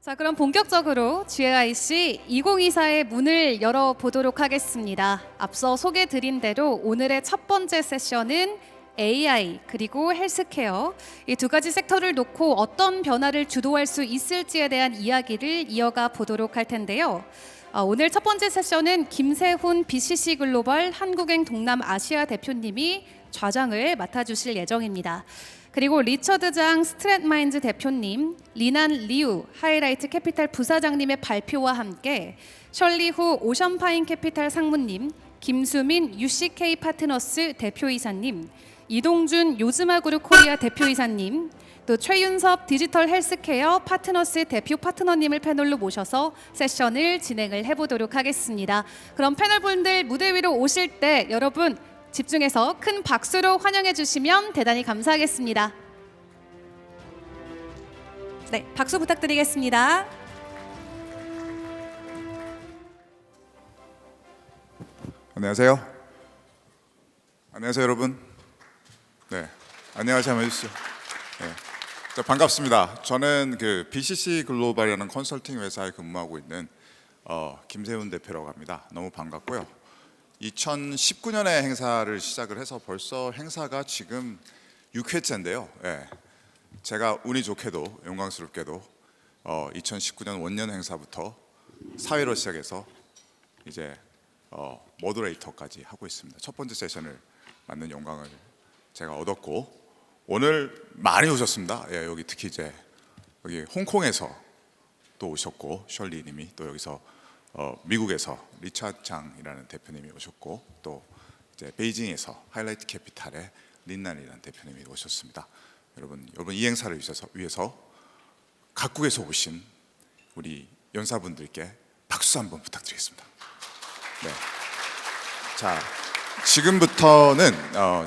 자, 그럼 본격적으로 GAIC 2024의 문을 열어보도록 하겠습니다. 앞서 소개드린 대로 오늘의 첫 번째 세션은 AI 그리고 헬스케어 이 두 가지 섹터를 놓고 어떤 변화를 주도할 수 있을지에 대한 이야기를 이어가 보도록 할 텐데요. 오늘 첫 번째 세션은 김세훈 BCC글로벌 한국&동남아시아 대표님이 좌장을 맡아주실 예정입니다. 그리고 리처드 장 스트랫마인즈 대표님, 리난 리우 하이라이트 캐피탈 부사장님의 발표와 함께 셜리 후 오션파인 캐피탈 상무님, 김수민 UCK파트너스 대표이사님, 이동준 요즈마그룹코리아 대표이사님, 또 최윤섭 디지털헬스케어파트너스 대표파트너님을 패널로 모셔서 세션을 진행을 해보도록 하겠습니다. 그럼 패널분들 무대 위로 오실 때 여러분 집중해서 큰 박수로 환영해 주시면 대단히 감사하겠습니다. 네, 박수 부탁드리겠습니다. 안녕하세요. 안녕하세요, 여러분. 네, 안녕하세요. 한번 해주시죠. 네, 자, 반갑습니다. 저는 그 BCC글로벌이라는 컨설팅 회사에 근무하고 있는 김세훈 대표라고 합니다. 너무 반갑고요. 2019년에 행사를 시작을 해서 벌써 행사가 지금 6회째인데요. 예, 제가 운이 좋게도 영광스럽게도 2019년 원년 행사부터 사회로 시작해서 이제 모더레이터까지 하고 있습니다. 첫 번째 세션을 맡는 영광을 제가 얻었고 오늘 많이 오셨습니다. 예, 여기 특히 이제 여기 홍콩에서 또 오셨고 셜리 님이 또 여기서 미국에서 리차드 장이라는 대표님이 오셨고 또 이제 베이징에서 하이라이트 캐피탈의 린난이라는 대표님이 오셨습니다. 여러분 이 행사를 위해서 각국에서 오신 우리 연사분들께 박수 한번 부탁드리겠습니다. 네. 자, 지금부터는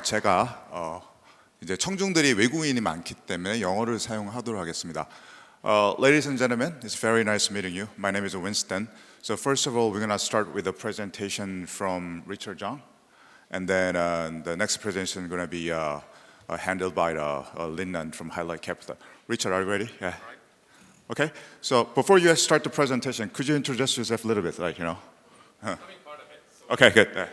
제가 이제 청중들이 외국인이 많기 때문에 영어를 사용하도록 하겠습니다. Ladies and gentlemen, it's very nice meeting you. My name is Winston. So first of all, we're going to start with a presentation from Richard Jhang, and then the next presentation is going to be handled by Linan from Highlight Capital. Richard, are you ready? Yeah. Okay. So before you start the presentation, could you introduce yourself a little bit, like you know? Okay, good. Yeah.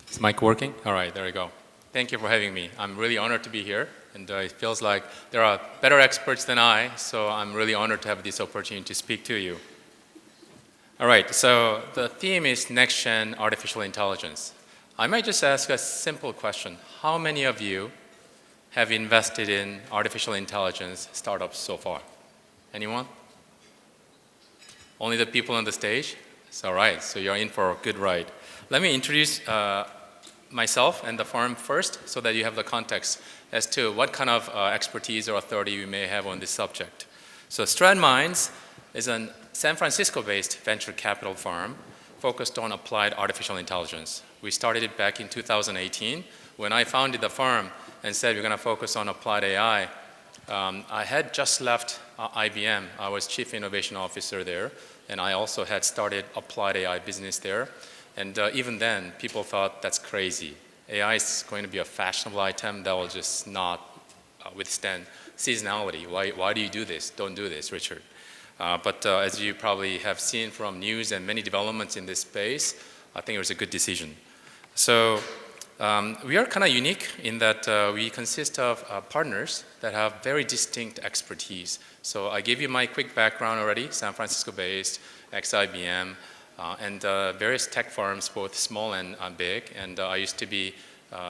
Is mic working? All right, there we go. Thank you for having me. I'm really honored to be here, and it feels like there are better experts than I, so I'm really honored to have this opportunity to speak to you. All right, so the theme is next-gen artificial intelligence. I might just ask a simple question. How many of you have invested in artificial intelligence startups so far? Anyone? Only the people on the stage? It's all right, so you're in for a good ride. Let me introduce myself and the firm first so that you have the context as to what kind of expertise or authority we may have on this subject. So Stratminds is a San Francisco-based venture capital firm focused on applied artificial intelligence. We started it back in 2018 when I founded the firm and said we're going to focus on applied AI. I had just left IBM. I was Chief Innovation Officer there, and I also had started applied AI business there. And even then, people thought that's crazy. AI is going to be a fashionable item that will just not withstand seasonality. Why do you do this? Don't do this, Richard. But as you probably have seen from news and many developments in this space, I think it was a good decision. So we are kind of unique in that we consist of partners that have very distinct expertise. So I gave you my quick background already, San Francisco-based, ex-IBM, and various tech firms, both small and big. And I used to be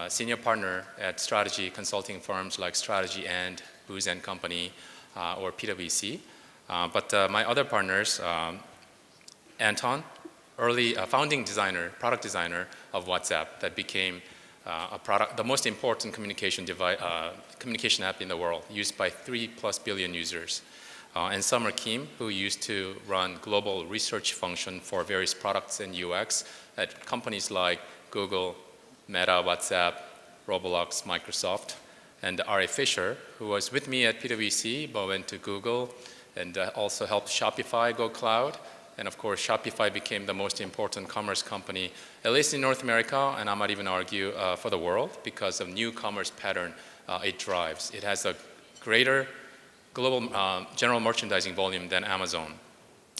senior partner at strategy consulting firms like Strategy and Booz & Company or PwC. But my other partners, Anton, early founding designer, product designer of WhatsApp that became the most important communication app in the world, used by 3+ billion users. And Summer Kim, who used to run global research function for various products and UX at companies like Google, Meta, WhatsApp, Roblox, Microsoft. And Ari Fisher, who was with me at PwC, but went to Google and also helped Shopify go cloud. And of course, Shopify became the most important commerce company, at least in North America, and I might even argue for the world, because of new commerce pattern it drives. It has a greater global general merchandising volume than Amazon.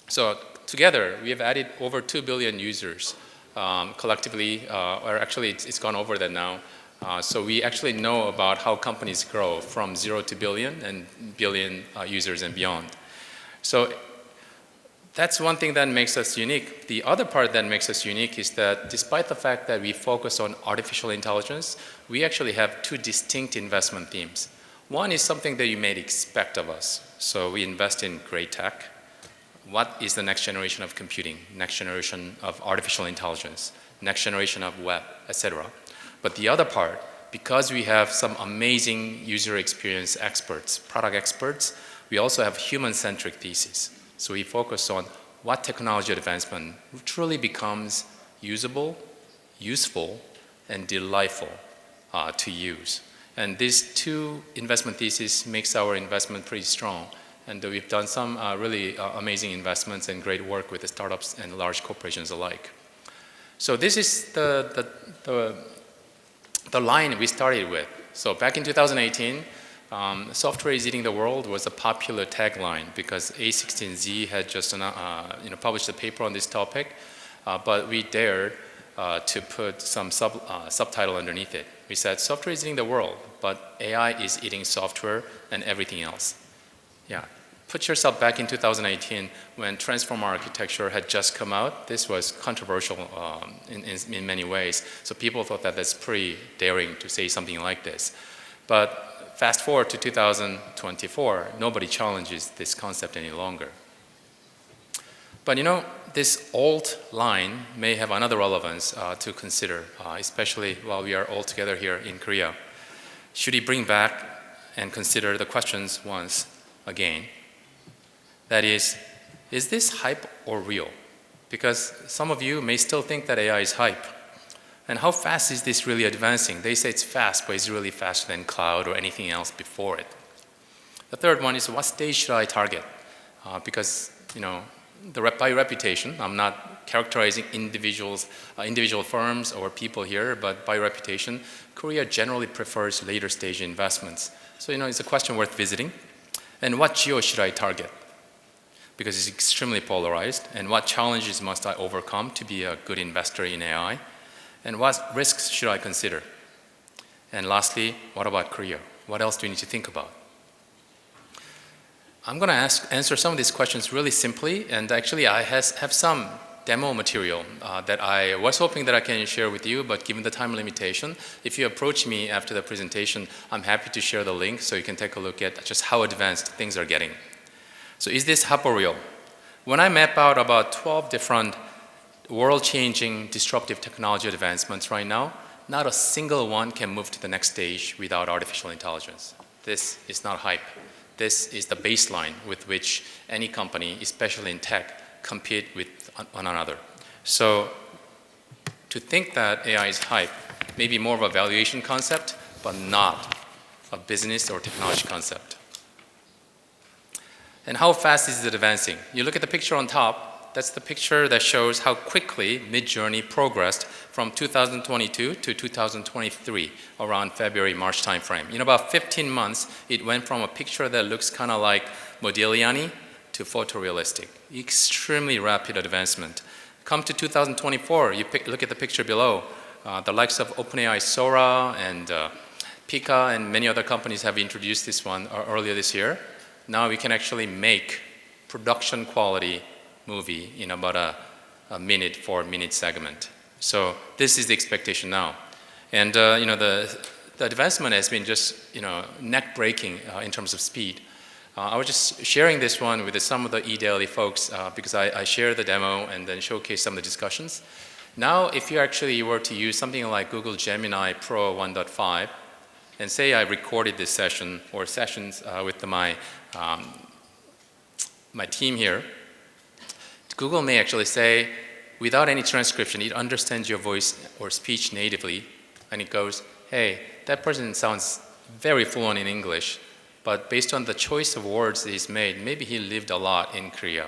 So together, we have added over 2 billion users collectively, or actually it's gone over that now. So we actually know about how companies grow from 0 to billion and billion users and beyond. So that's one thing that makes us unique. The other part that makes us unique is that despite the fact that we focus on artificial intelligence, we actually have two distinct investment themes. One is something that you may expect of us. So we invest in great tech. What is the next generation of computing, next generation of artificial intelligence, next generation of web, etc. But the other part, because we have some amazing user experience experts, product experts, we also have human-centric thesis. So we focus on what technology advancement truly becomes usable, useful, and delightful to use. And these two investment theses makes our investment pretty strong. And we've done some really amazing investments and great work with the startups and large corporations alike. So this is the line we started with. So back in 2018, software is eating the world was a popular tagline because A16Z had just published a paper on this topic, but we dared to put some subtitle underneath it. We said software is eating the world, but AI is eating software and everything else. Yeah, put yourself back in 2018 when transformer architecture had just come out. This was controversial in many ways. So people thought that that's pretty daring to say something like this. But fast forward to 2024, nobody challenges this concept any longer. But you know, this alt line may have another relevance to consider, especially while we are all together here in Korea. Should we bring back and consider the questions once again? That is this hype or real? Because some of you may still think that AI is hype. And how fast is this really advancing? They say it's fast, but it's really faster than cloud or anything else before it. The third one is what stage should I target? Because, you know, by reputation, I'm not characterizing individual firms or people here, but by reputation, Korea generally prefers later stage investments. So, you know, it's a question worth visiting. And what geo should I target? Because it's extremely polarized. And what challenges must I overcome to be a good investor in AI? And what risks should I consider? And lastly, what about Korea? What else do we need to think about? I'm going to answer some of these questions really simply, and actually I have some demo material that I was hoping that I can share with you, but given the time limitation, if you approach me after the presentation, I'm happy to share the link so you can take a look at just how advanced things are getting. So is this hype or real? When I map out about 12 different world-changing disruptive technology advancements right now, not a single one can move to the next stage without artificial intelligence. This is not hype. This is the baseline with which any company, especially in tech, compete with one another. So to think that AI is hype may be more of a valuation concept, but not a business or technology concept. And how fast is it advancing? You look at the picture on top, that's the picture that shows how quickly Midjourney progressed from 2022 to 2023, around February, March timeframe. In about 15 months, it went from a picture that looks kind of like Modigliani to photorealistic. Extremely rapid advancement. Come to 2024, you look at the picture below. The likes of OpenAI Sora and Pika and many other companies have introduced this one earlier this year. Now we can actually make production quality movie in about a minute, 4-minute segment. So this is the expectation now. And you know, the advancement has been just, you know, neck-breaking in terms of speed. I was just sharing this one with some of the eDaily folks because I shared the demo and then showcased some of the discussions. Now, if you actually were to use something like Google Gemini Pro 1.5, and say I recorded this session or sessions with my team here, Google may actually say, without any transcription, it understands your voice or speech natively, and it goes, hey, that person sounds very fluent in English, but based on the choice of words that he's made, maybe he lived a lot in Korea.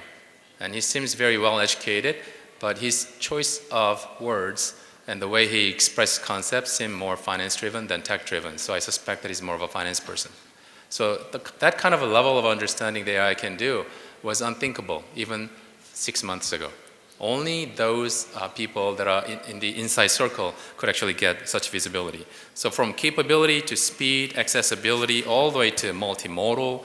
And he seems very well educated, but his choice of words And the way he expressed concepts seemed more finance-driven than tech-driven. So I suspect that he's more of a finance person. So that kind of a level of understanding the AI can do was unthinkable even 6 months ago. Only those people that are in the inside circle could actually get such visibility. So from capability to speed, accessibility, all the way to multimodal,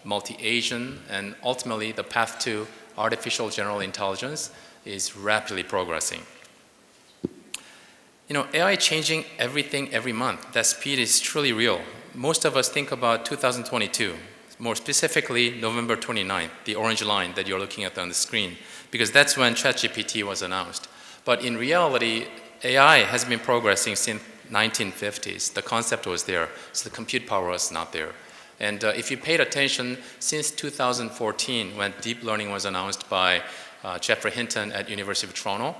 multi-Asian, and ultimately the path to artificial general intelligence is rapidly progressing. You know, AI changing everything every month. That speed is truly real. Most of us think about 2022, more specifically November 29th, the orange line that you're looking at on the screen, because that's when ChatGPT was announced. But in reality, AI has been progressing since 1950s. The concept was there, so the compute power was not there. And if you paid attention, since 2014, when deep learning was announced by Jeffrey Hinton at University of Toronto,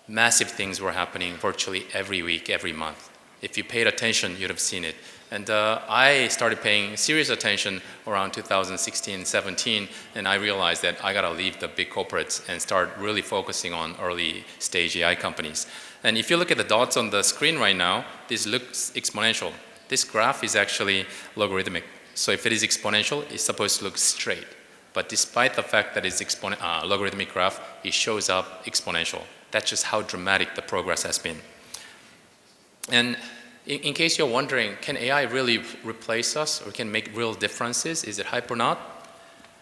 massive things were happening virtually every week, every month. If you paid attention, you'd have seen it. And I started paying serious attention around 2016-17, and I realized that I gotta leave the big corporates and start really focusing on early stage AI companies. And if you look at the dots on the screen right now, this looks exponential. This graph is actually logarithmic. So if it is exponential, it's supposed to look straight. But despite the fact that it's logarithmic graph, it shows up exponential. That's just how dramatic the progress has been. And in case you're wondering, can AI really replace us or can make real differences? Is it hype or not?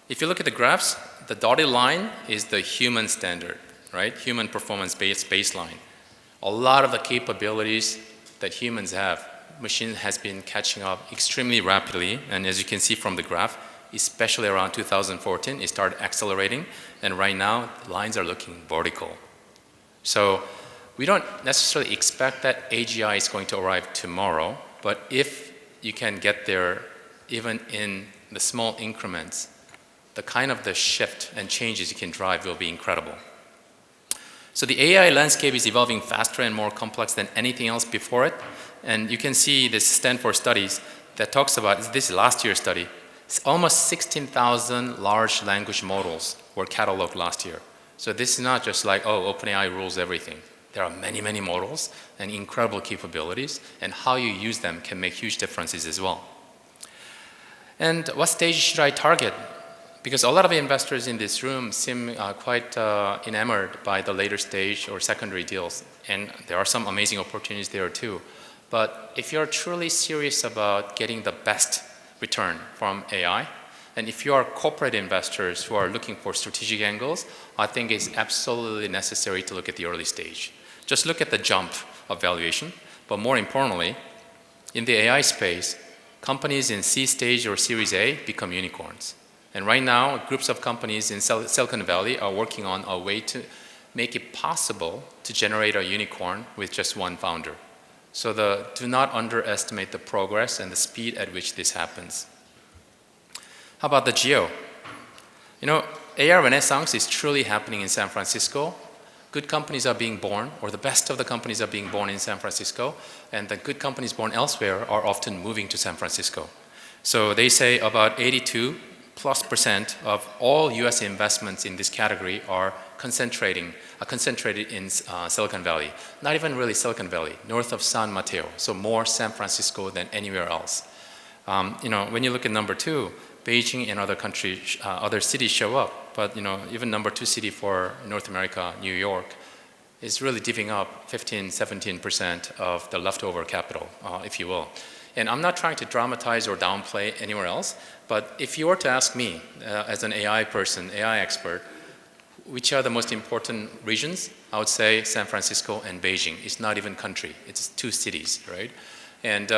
If you look at the graphs, the dotted line is the human standard, right? Human performance-based baseline. A lot of the capabilities that humans have, machine has been catching up extremely rapidly. And as you can see from the graph, especially around 2014, it started accelerating. And right now, lines are looking vertical. So we don't necessarily expect that AGI is going to arrive tomorrow, but if you can get there even in the small increments, the kind of the shift and changes you can drive will be incredible. So the AI landscape is evolving faster and more complex than anything else before it. And you can see this Stanford studies that talks about, this is last year's study, almost 16,000 large language models were cataloged last year. So this is not just like, oh, OpenAI rules everything. There are many, many models and incredible capabilities, and how you use them can make huge differences as well. And what stage should I target? Because a lot of investors in this room seem quite enamored by the later stage or secondary deals, and there are some amazing opportunities there too. But if you're truly serious about getting the best return from AI, and if you are corporate investors who are looking for strategic angles, I think it's absolutely necessary to look at the early stage. Just look at the jump of valuation, but more importantly, in the AI space, companies in C stage or Series A become unicorns. And right now, groups of companies in Silicon Valley are working on a way to make it possible to generate a unicorn with just one founder. So do not underestimate the progress and the speed at which this happens. How about the geo? You know, AI renaissance is truly happening in San Francisco. Good companies are being born, or the best of the companies are being born in San Francisco, and the good companies born elsewhere are often moving to San Francisco. So they say about 82+% of all US investments in this category are concentrated in Silicon Valley. Not even really Silicon Valley, north of San Mateo, so more San Francisco than anywhere else. You know, when you look at number 2, Beijing and other countries, other cities show up, but you know, even number 2 city for North America, New York, is really divvying up 15-17% of the leftover capital, if you will. And I'm not trying to dramatize or downplay anywhere else, but if you were to ask me, as an AI person, AI expert, which are the most important regions, I would say San Francisco and Beijing. It's not even country, it's 2 cities, right? And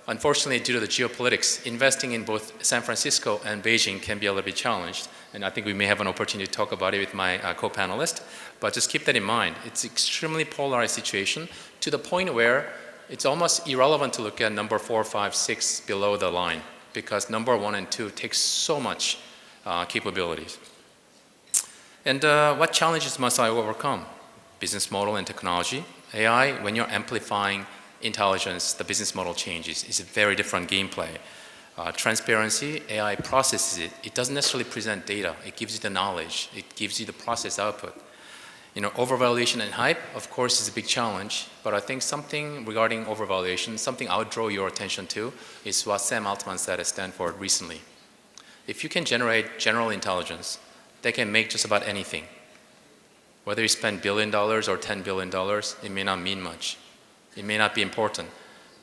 unfortunately, due to the geopolitics, investing in both San Francisco and Beijing can be a little bit challenged. And I think we may have an opportunity to talk about it with my co-panelist. But just keep that in mind. It's extremely polarized situation to the point where it's almost irrelevant to look at number 4, 5, 6 below the line, because number 1 and 2 takes so much capabilities. And what challenges must I overcome? Business model and technology. AI, when you're amplifying intelligence, the business model changes. It's a very different gameplay. Transparency, AI processes it. It doesn't necessarily present data. It gives you the knowledge. It gives you the process output. Overvaluation and hype, of course, is a big challenge, but I think something regarding overvaluation, something I would draw your attention to is what Sam Altman said at Stanford recently. If you can generate general intelligence, they can make just about anything. Whether you spend $1 billion or $10 billion, it may not mean much. It may not be important.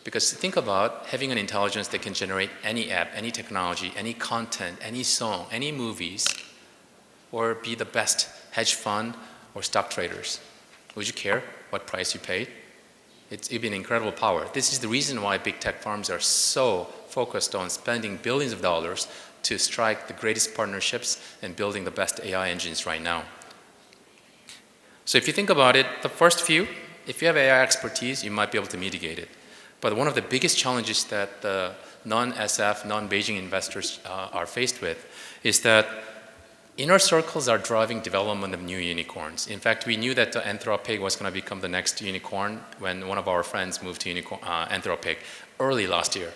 Because think about having an intelligence that can generate any app, any technology, any content, any song, any movies, or be the best hedge fund or stock traders. Would you care what price you paid? It'd be an incredible power. This is the reason why big tech firms are so focused on spending billions of dollars to strike the greatest partnerships and building the best AI engines right now. So if you think about it, the first few, if you have AI expertise, you might be able to mitigate it. But one of the biggest challenges that the non-SF, non-Beijing investors are faced with is that inner circles are driving development of new unicorns. In fact, we knew that Anthropic was going to become the next unicorn when one of our friends moved to Anthropic early last year,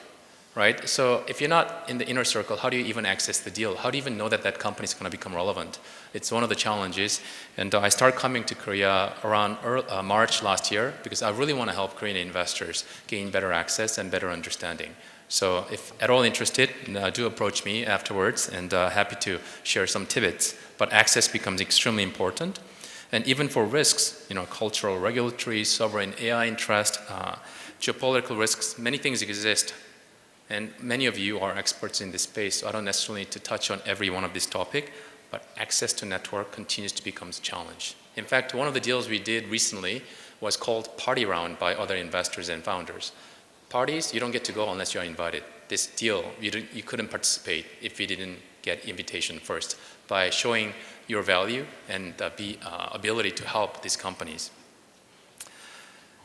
right? So if you're not in the inner circle, how do you even access the deal? How do you even know that that company is going to become relevant? It's one of the challenges. And I started coming to Korea around March last year because I really want to help Korean investors gain better access and better understanding. So if at all interested, do approach me afterwards, and happy to share some tidbits. But access becomes extremely important. And even for risks, cultural, regulatory, sovereign, AI interest, geopolitical risks, many things exist. And many of you are experts in this space, so I don't necessarily need to touch on every one of this topic, but access to network continues to become a challenge. In fact, one of the deals we did recently was called Party Round by other investors and founders. Parties, you don't get to go unless you're invited. This deal, you couldn't participate if you didn't get invitation first by showing your value and the ability to help these companies.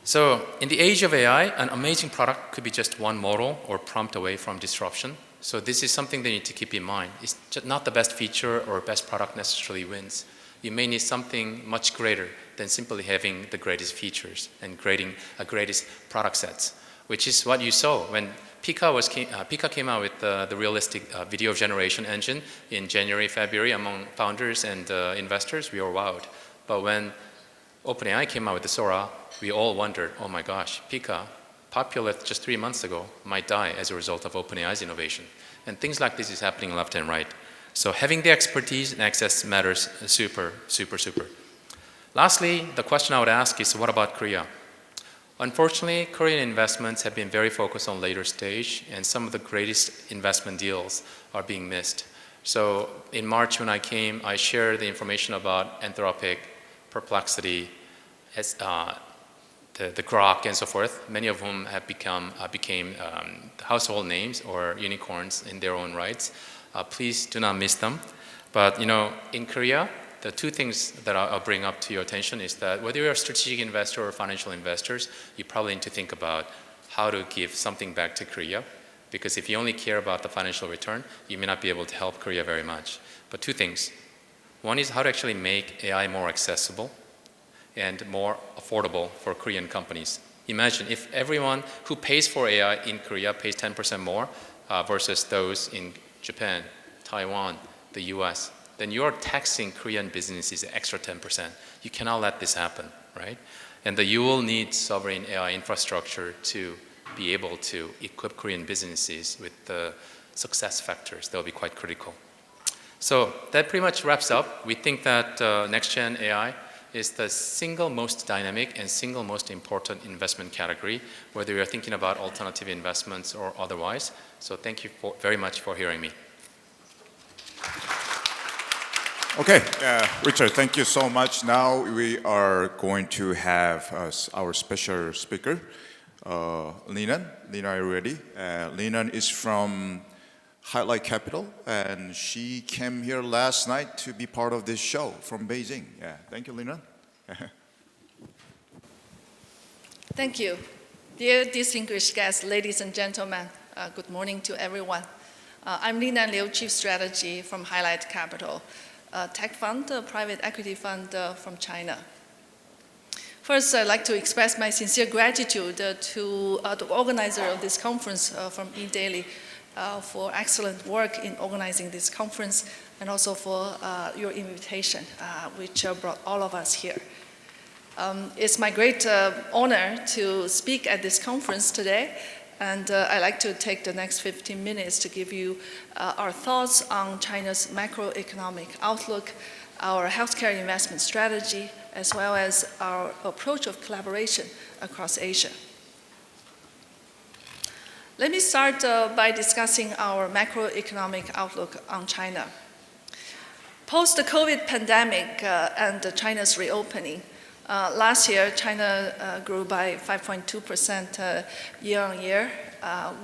So in the age of AI, an amazing product could be just one model or prompt away from disruption. So this is something they need to keep in mind. It's just not the best feature or best product necessarily wins. You may need something much greater than simply having the greatest features and creating a greatest product sets, which is what you saw when Pika came out with the realistic video generation engine in January, February among founders and investors. We were wowed. But when OpenAI came out with the Sora, we all wondered, oh my gosh, Pika, popular just 3 months ago, might die as a result of OpenAI's innovation. And things like this is happening left and right. So having the expertise and access matters super, super, super. Lastly, the question I would ask is, what about Korea? Unfortunately, Korean investments have been very focused on later stage, and some of the greatest investment deals are being missed. So in March when I came, I shared the information about Anthropic, Perplexity, the Grok and so forth, many of whom have became household names or unicorns in their own rights. Please do not miss them. But in Korea, the two things that I'll bring up to your attention is that whether you're a strategic investor or financial investors, you probably need to think about how to give something back to Korea. Because if you only care about the financial return, you may not be able to help Korea very much. But two things. One is how to actually make AI more accessible and more affordable for Korean companies. Imagine if everyone who pays for AI in Korea pays 10% more versus those in Japan, Taiwan, the US, then you're taxing Korean businesses extra 10%. You cannot let this happen, right? And you will need sovereign AI infrastructure to be able to equip Korean businesses with the success factors that will be quite critical. So that pretty much wraps up. We think that next-gen AI is the single most dynamic and single most important investment category, whether you're thinking about alternative investments or otherwise. So thank you very much for hearing me. Okay, Richard, thank you so much. Now we are going to have our special speaker, Linan. Linan, are you ready? Linan is from Highlight Capital, and she came here last night to be part of this show from Beijing. Yeah, thank you, Linan. Thank you. Dear distinguished guests, ladies and gentlemen, good morning to everyone. I'm Linan Liu, Chief Strategy from Highlight Capital, a tech fund, a private equity fund from China. First, I'd like to express my sincere gratitude to the organizer of this conference from eDaily for excellent work in organizing this conference, and also for your invitation, which brought all of us here. It's my great honor to speak at this conference today, and I'd like to take the next 15 minutes to give you our thoughts on China's macroeconomic outlook, our healthcare investment strategy, as well as our approach of collaboration across Asia. Let me start by discussing our macroeconomic outlook on China. Post the COVID pandemic and China's reopening, last year, China grew by 5.2% year on year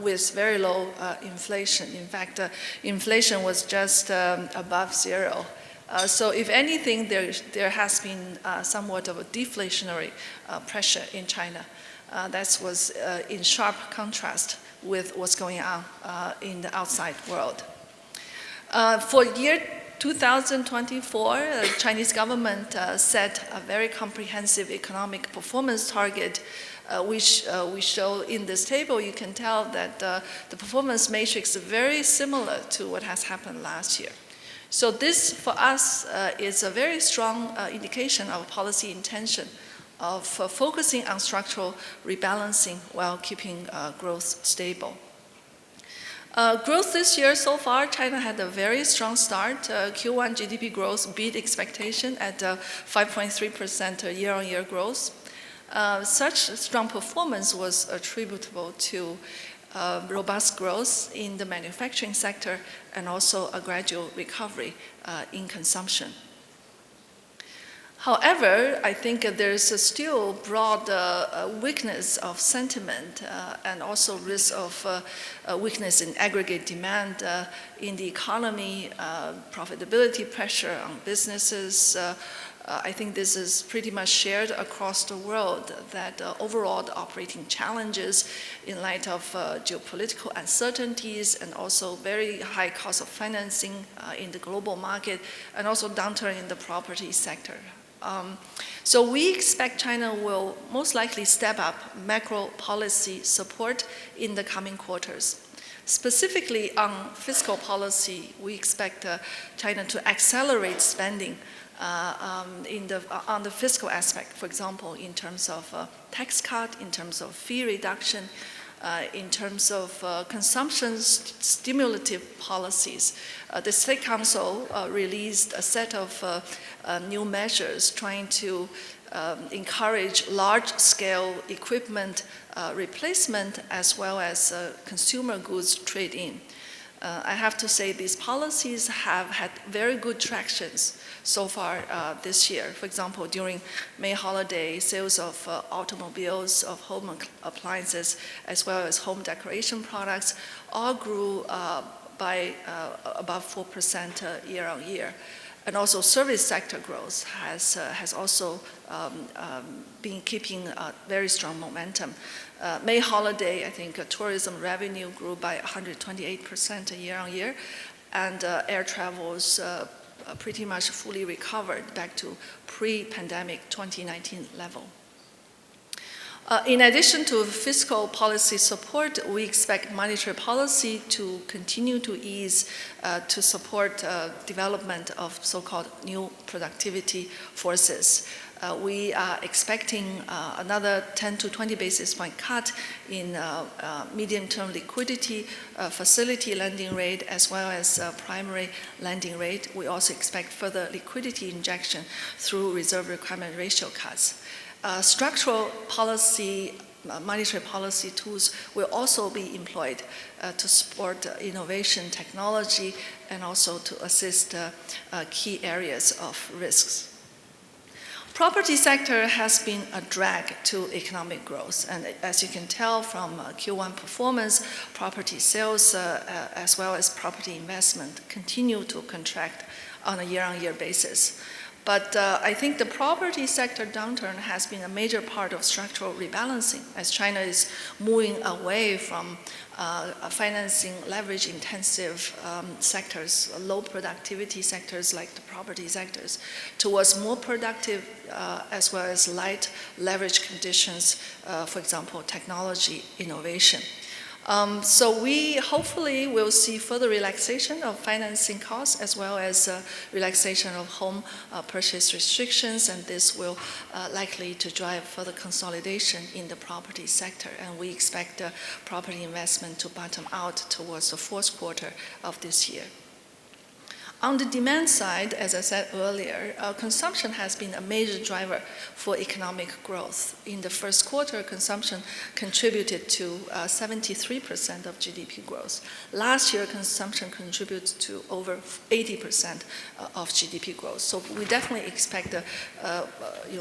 with very low inflation. In fact, inflation was just above zero. So if anything, there has been somewhat of a deflationary pressure in China. That was in sharp contrast with what's going on in the outside world. For year 2024, the Chinese government set a very comprehensive economic performance target, which we show in this table. You can tell that the performance matrix is very similar to what has happened last year. So this, for us, is a very strong indication of policy intention of focusing on structural rebalancing while keeping growth stable. Growth this year so far, China had a very strong start. Q1 GDP growth beat expectation at 5.3% year-on-year growth. Such strong performance was attributable to robust growth in the manufacturing sector and also a gradual recovery in consumption. However, I think there's a still broad weakness of sentiment and also risk of weakness in aggregate demand in the economy, profitability pressure on businesses. I think this is pretty much shared across the world, that overall the operating challenges in light of geopolitical uncertainties and also very high cost of financing in the global market, and also downturn in the property sector. So we expect China will most likely step up macro policy support in the coming quarters. Specifically on fiscal policy, we expect China to accelerate spending on the fiscal aspect, for example, in terms of tax cut, in terms of fee reduction, in terms of consumption stimulative policies. The State Council released a set of new measures trying to encourage large-scale equipment replacement as well as consumer goods trade-in. I have to say these policies have had very good tractions so far this year. For example, during May holiday, sales of automobiles, of home appliances, as well as home decoration products all grew by about 4% year on year. And also service sector growth has also been keeping very strong momentum. May holiday, I think tourism revenue grew by 128% year on year, and air travels pretty much fully recovered back to pre-pandemic 2019 level. In addition to fiscal policy support, we expect monetary policy to continue to ease to support development of so-called new productivity forces. We are expecting another 10 to 20 basis point cut in medium-term liquidity facility lending rate as well as primary lending rate. We also expect further liquidity injection through reserve requirement ratio cuts. Structural policy, monetary policy tools will also be employed to support innovation, technology, and also to assist key areas of risks. Property sector has been a drag to economic growth, and as you can tell from Q1 performance, property sales as well as property investment continue to contract on a year-on-year basis. But I think the property sector downturn has been a major part of structural rebalancing as China is moving away from financing leverage-intensive sectors, low productivity sectors like the property sectors, towards more productive as well as light leverage conditions, for example, technology innovation. So we hopefully will see further relaxation of financing costs as well as relaxation of home purchase restrictions, and this will likely to drive further consolidation in the property sector. And we expect property investment to bottom out towards the fourth quarter of this year. On the demand side, as I said earlier, consumption has been a major driver for economic growth. In the first quarter, consumption contributed to 73% of GDP growth. Last year, consumption contributed to over 80% of GDP growth. So we definitely expect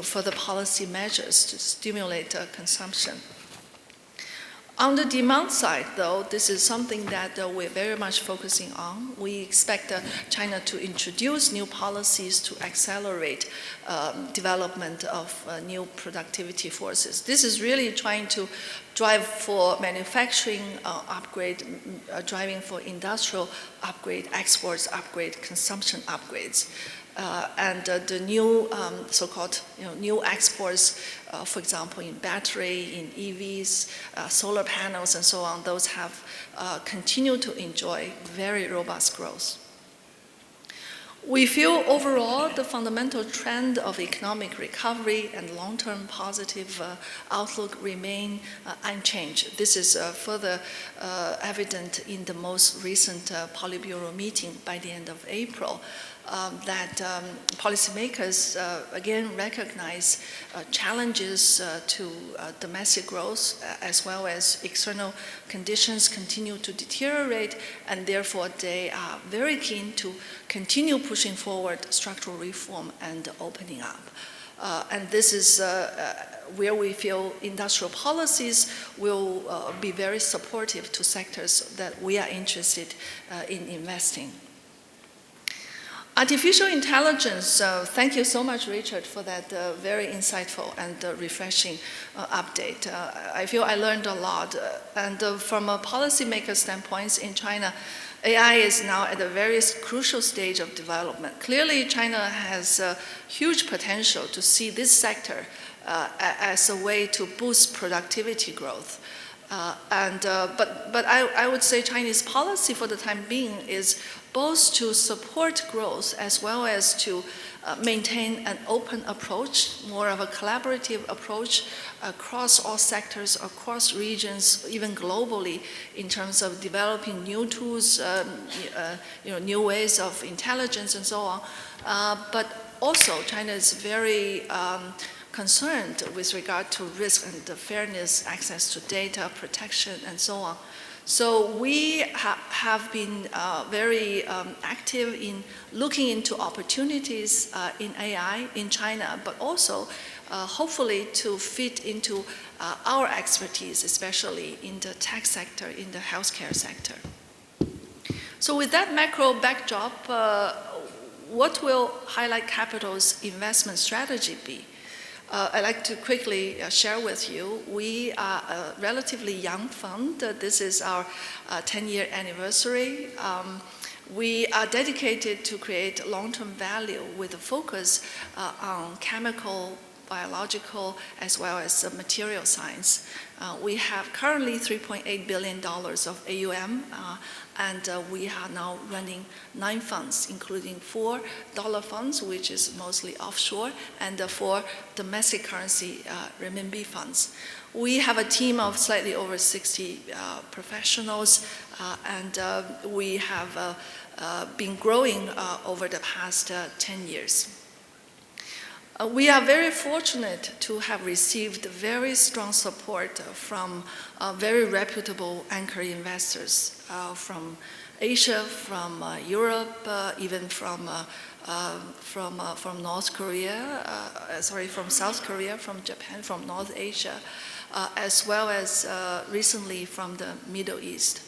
further policy measures to stimulate consumption. On the demand side, though, this is something that we're very much focusing on. We expect China to introduce new policies to accelerate development of new productivity forces. This is really trying to drive for manufacturing upgrade, driving for industrial upgrade, exports upgrade, consumption upgrades. And the new so-called new exports, for example, in battery, in EVs, solar panels, and so on, those have continued to enjoy very robust growth. We feel overall the fundamental trend of economic recovery and long-term positive outlook remain unchanged. This is further evident in the most recent Politburo meeting by the end of April. That policymakers again recognize challenges to domestic growth as well as external conditions continue to deteriorate, and therefore they are very keen to continue pushing forward structural reform and opening up. And this is where we feel industrial policies will be very supportive to sectors that we are interested in investing. Artificial intelligence, thank you so much, Richard, for that very insightful and refreshing update. I feel I learned a lot. And from a policymaker standpoint in China, AI is now at a very crucial stage of development. Clearly, China has huge potential to see this sector as a way to boost productivity growth. But I would say Chinese policy for the time being is both to support growth as well as to maintain an open approach, more of a collaborative approach across all sectors, across regions, even globally, in terms of developing new tools, new ways of intelligence and so on. But also, China is very concerned with regard to risk and the fairness, access to data, protection, and so on. So we have been very active in looking into opportunities in AI in China, but also hopefully to fit into our expertise, especially in the tech sector, in the healthcare sector. So with that macro backdrop, what will Highlight Capital's investment strategy be? I'd like to quickly share with you, we are a relatively young fund. This is our 10-year anniversary. We are dedicated to create long-term value with a focus on chemical, biological, as well as material science. We have currently $3.8 billion of AUM, and we are now running 9 funds, including 4 dollar funds, which is mostly offshore, and 4 domestic currency renminbi funds. We have a team of slightly over 60 professionals, and we have been growing over the past 10 years. We are very fortunate to have received very strong support from very reputable anchor investors from Asia, from Europe, even from North Korea, from South Korea, from Japan, from North Asia, as well as recently from the Middle East.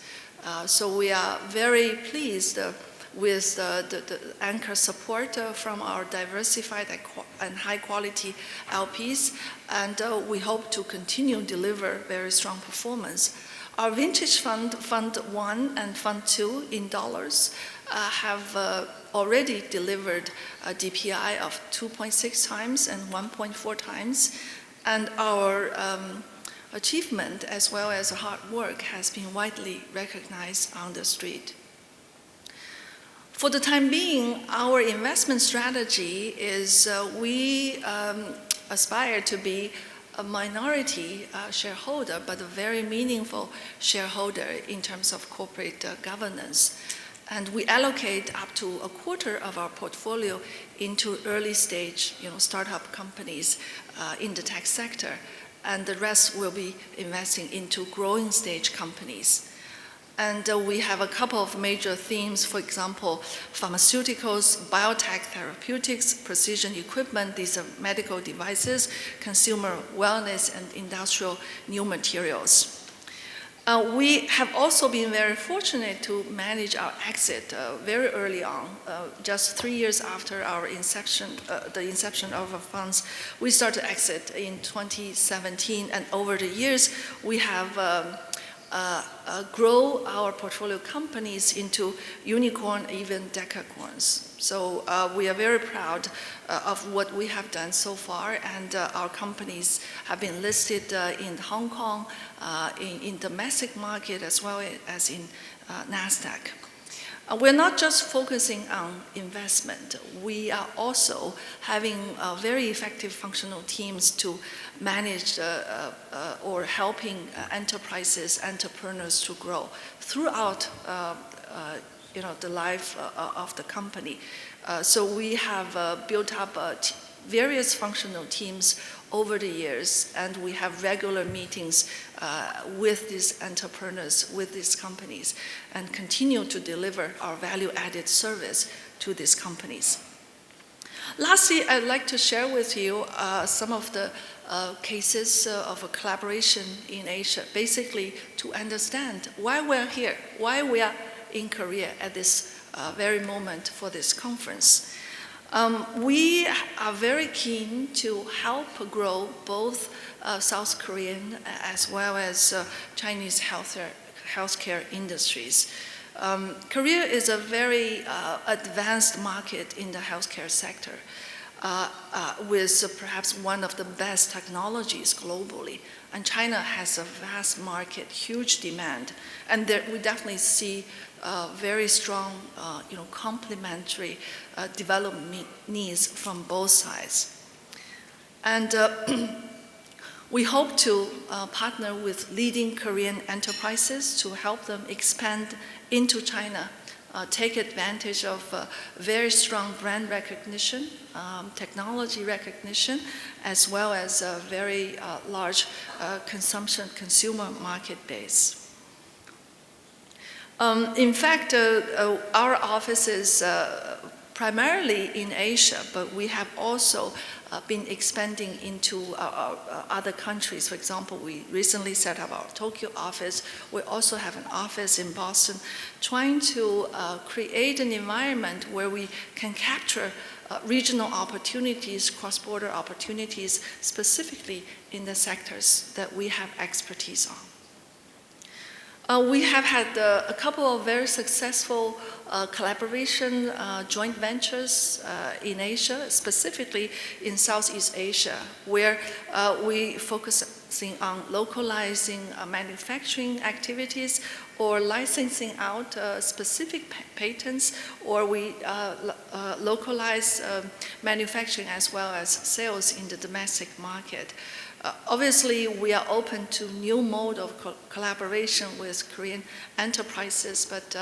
So we are very pleased with the anchor support from our diversified and high-quality LPs, and we hope to continue deliver very strong performance. Our vintage fund, Fund 1 and Fund 2 in dollars, have already delivered a DPI of 2.6 times and 1.4 times, and our achievement as well as hard work has been widely recognized on the street. For the time being, our investment strategy is we aspire to be a minority shareholder, but a very meaningful shareholder in terms of corporate governance. And we allocate up to a quarter of our portfolio into early stage, startup companies in the tech sector, and the rest will be investing into growing stage companies. And we have a couple of major themes, for example, pharmaceuticals, biotech, therapeutics, precision equipment, these are medical devices, consumer wellness, and industrial new materials. We have also been very fortunate to manage our exit very early on. Just 3 years after our inception, the inception of our funds, we started to exit in 2017, and over the years, we have grow our portfolio companies into unicorn, even decacorns. So we are very proud of what we have done so far, and our companies have been listed in Hong Kong, in domestic market, as well as in NASDAQ. We're not just focusing on investment. We are also having very effective functional teams to manage or helping enterprises, entrepreneurs to grow throughout the life of the company. So we have built up various functional teams over the years, and we have regular meetings with these entrepreneurs, with these companies, and continue to deliver our value-added service to these companies. Lastly, I'd like to share with you some of the cases of a collaboration in Asia, basically to understand why we're here, why we are in Korea at this very moment for this conference. We are very keen to help grow both South Korean as well as Chinese healthcare industries. Korea is a very advanced market in the healthcare sector, with perhaps one of the best technologies globally. And China has a vast market, huge demand, and there, we definitely see very strong, complementary development needs from both sides. And we hope to partner with leading Korean enterprises to help them expand into China, take advantage of very strong brand recognition, technology recognition, as well as a very large consumer market base. In fact, our office is primarily in Asia, but we have also been expanding into other countries. For example, we recently set up our Tokyo office. We also have an office in Boston, trying to create an environment where we can capture regional opportunities, cross-border opportunities, specifically in the sectors that we have expertise on. We have had a couple of very successful collaboration, joint ventures in Asia, specifically in Southeast Asia, where we focusing on localizing manufacturing activities or licensing out specific patents, or we localize manufacturing as well as sales in the domestic market. Obviously, we are open to new mode of collaboration with Korean enterprises, but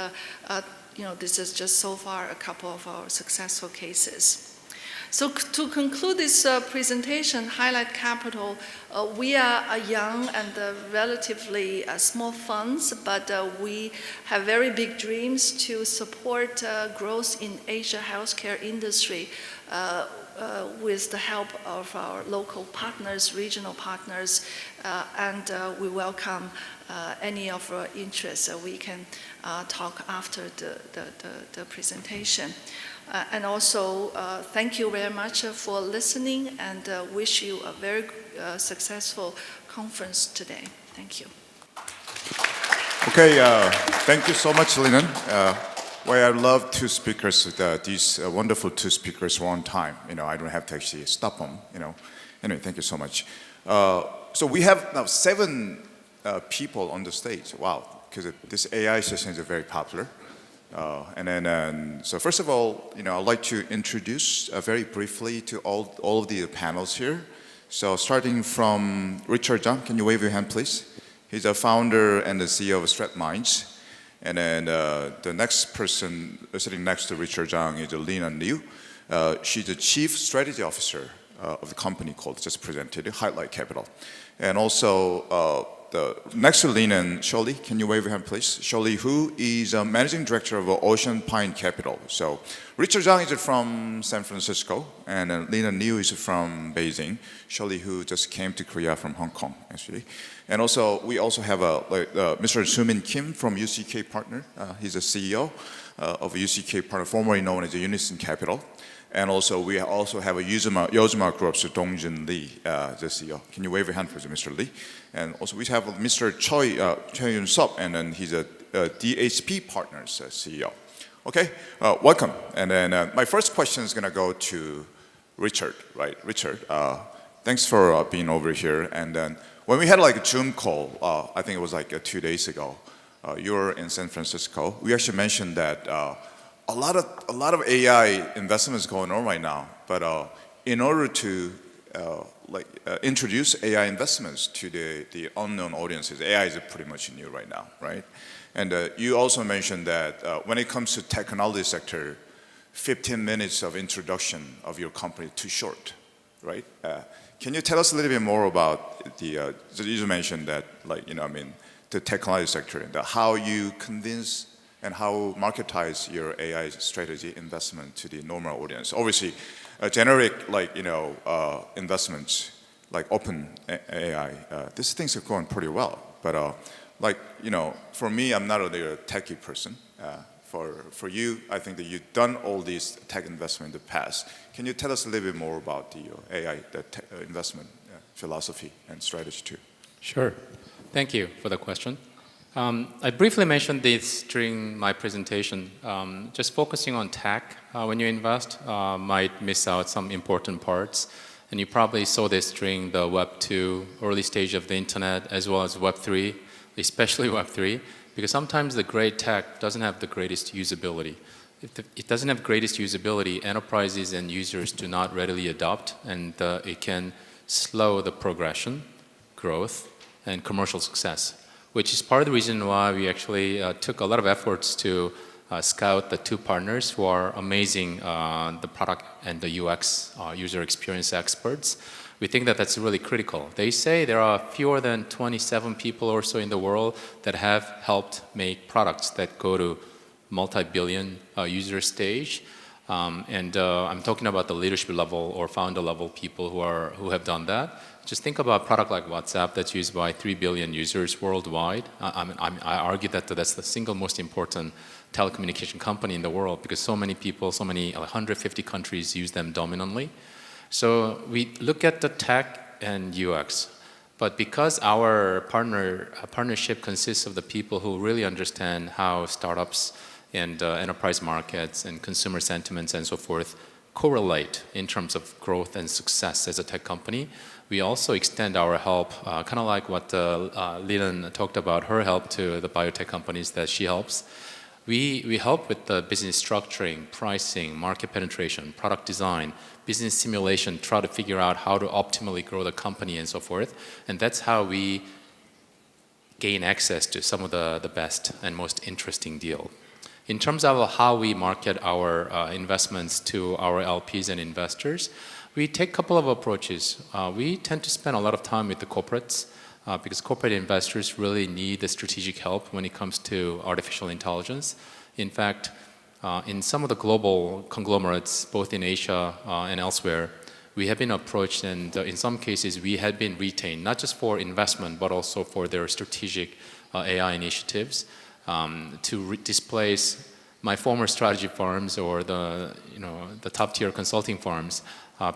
this is just so far a couple of our successful cases. So to conclude this presentation, Highlight Capital, we are a young and relatively small funds, but we have very big dreams to support growth in Asia healthcare industry with the help of our local partners, regional partners, and we welcome any of our interests. We can talk after the presentation. And also, thank you very much for listening, and wish you a very successful conference today. Thank you. Okay, thank you so much, Linan. Well, I love two speakers, these wonderful two speakers one time. I don't have to actually stop them. Anyway, thank you so much. So we have now 7 people on the stage. Wow, because this AI session is very popular. So first of all, I'd like to introduce very briefly to all of the panels here. So starting from Richard Jhang, can you wave your hand, please? He's a founder and the CEO of Stratminds. And then the next person sitting next to Richard Jhang is Linan. She's the Chief Strategy Officer of the company called, just presented, Highlight Capital. And also the next to Linan, Shirley, can you wave your hand, please? Shirley, who is a Managing Director of Oceanpine Capital. So Richard Jhang is from San Francisco, and Linan is from Beijing. Shirley, who just came to Korea from Hong Kong, actually. And also, we also have Mr. Soomin Kim from UCKpatterners. He's a CEO of UCKpatterners, formerly known as Unison Capital. And also, we also have a Yo즈magrupko's Dongjin Lee, the CEO. Can you wave your hand, please, Mr. Lee? And also, we have Mr. Choi Yun-sup, and then he's a DHP Partners CEO. Okay, welcome. And then my first question is going to go to Richard, right? Richard, thanks for being over here. And then when we had like a Zoom call, I think it was like 2 days ago, you were in San Francisco. We actually mentioned that a lot of AI investments going on right now, but in order to introduce AI investments to the unknown audiences, AI is pretty much new right now, right? And you also mentioned that when it comes to technology sector, 15 minutes of introduction of your company too short, right? Can you tell us a little bit more about you mentioned that the technology sector and how you convince and how marketize your AI strategy investment to the normal audience. Obviously, generic investments like open AI, these things are going pretty well. But for me, I'm not really a techie person. For you, I think that you've done all these tech investment in the past. Can you tell us a little bit more about the AI investment philosophy and strategy too? Sure. Thank you for the question. I briefly mentioned this during my presentation. Just focusing on tech when you invest might miss out some important parts. And you probably saw this during the Web 2 early stage of the internet, as well as Web 3, especially Web 3, because sometimes the great tech doesn't have the greatest usability. If it doesn't have greatest usability, enterprises and users do not readily adopt, and it can slow the progression, growth, and commercial success, which is part of the reason why we actually took a lot of efforts to scout the 2 partners who are amazing, the product and the UX, user experience experts. We think that that's really critical. They say there are fewer than 27 people or so in the world that have helped make products that go to multi-billion user stage. I'm talking about the leadership level or founder level people who have done that. Just think about a product like WhatsApp that's used by 3 billion users worldwide. I argue that that's the single most important telecommunication company in the world because so many people, 150 countries use them dominantly. So we look at the tech and UX, but because our partnership consists of the people who really understand how startups and enterprise markets and consumer sentiments and so forth correlate in terms of growth and success as a tech company, we also extend our help, kind of like what Linan talked about, her help to the biotech companies that she helps. We help with the business structuring, pricing, market penetration, product design, business simulation, try to figure out how to optimally grow the company and so forth. And that's how we gain access to some of the best and most interesting deal. In terms of how we market our investments to our LPs and investors, we take a couple of approaches. We tend to spend a lot of time with the corporates because corporate investors really need the strategic help when it comes to artificial intelligence. In fact, in some of the global conglomerates, both in Asia and elsewhere, we have been approached, and in some cases, we have been retained, not just for investment, but also for their strategic AI initiatives to displace my former strategy firms or the top-tier consulting firms,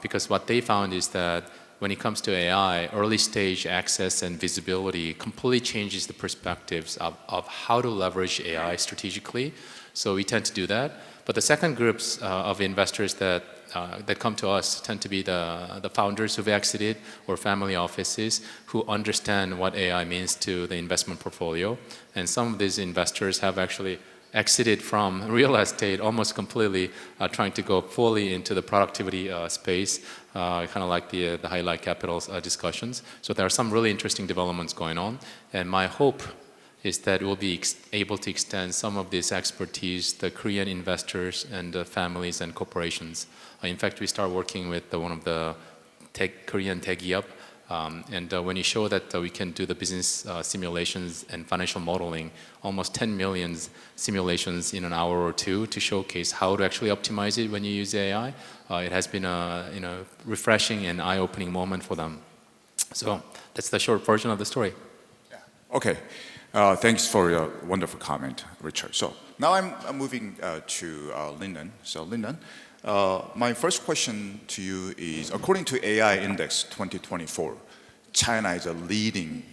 because what they found is that when it comes to AI, early stage access and visibility completely changes the perspectives of how to leverage AI strategically. So we tend to do that. But the second groups of investors that come to us tend to be the founders who've exited or family offices who understand what AI means to the investment portfolio. And some of these investors have actually exited from real estate almost completely, trying to go fully into the productivity space, kind of like the Highlight Capital's discussions. So there are some really interesting developments going on. And my hope is that we'll be able to extend some of this expertise to Korean investors and families and corporations. In fact, we start working with one of the Korean tech 기업, and when you show that we can do the business simulations and financial modeling, almost 10 million simulations in an hour or two to showcase how to actually optimize it when you use AI, it has been a refreshing and eye-opening moment for them. So that's the short version of the story. Okay. Thanks for your wonderful comment, Richard. So now I'm moving to Linan. So Linan, my first question to you is, according to AI Index 2024, China is a leading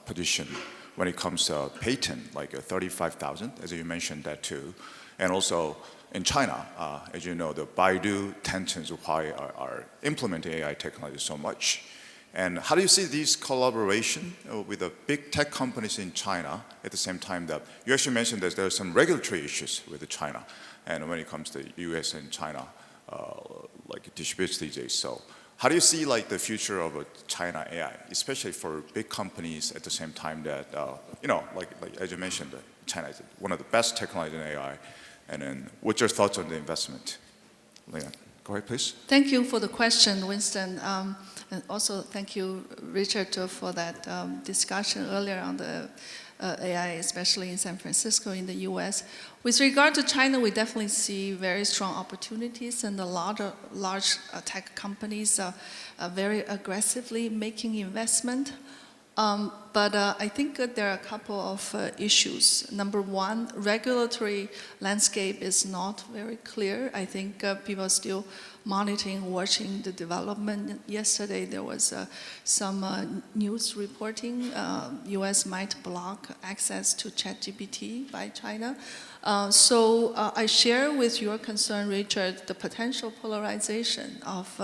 position when it comes to patent, like 35,000, as you mentioned that too. And also in China, as you know, the Baidu, Tencent, Huawei are implementing AI technology so much. And how do you see these collaboration with the big tech companies in China at the same time that you actually mentioned that there are some regulatory issues with China, and when it comes to US and China, like disputes these days. So how do you see like the future of China AI, especially for big companies at the same time that, like as you mentioned, China is one of the best technology in AI, and then what's your thoughts on the investment? Linan, go ahead, please. Thank you for the question, Winston. And also thank you, Richard, for that discussion earlier on the AI, especially in San Francisco in the US. With regard to China, we definitely see very strong opportunities, and a lot of large tech companies are very aggressively making investment. But I think that there are a couple of issues. Number one, regulatory landscape is not very clear. I think people are still monitoring, watching the development. Yesterday there was some news reporting US might block access to ChatGPT by China. So I share with your concern, Richard, the potential polarization of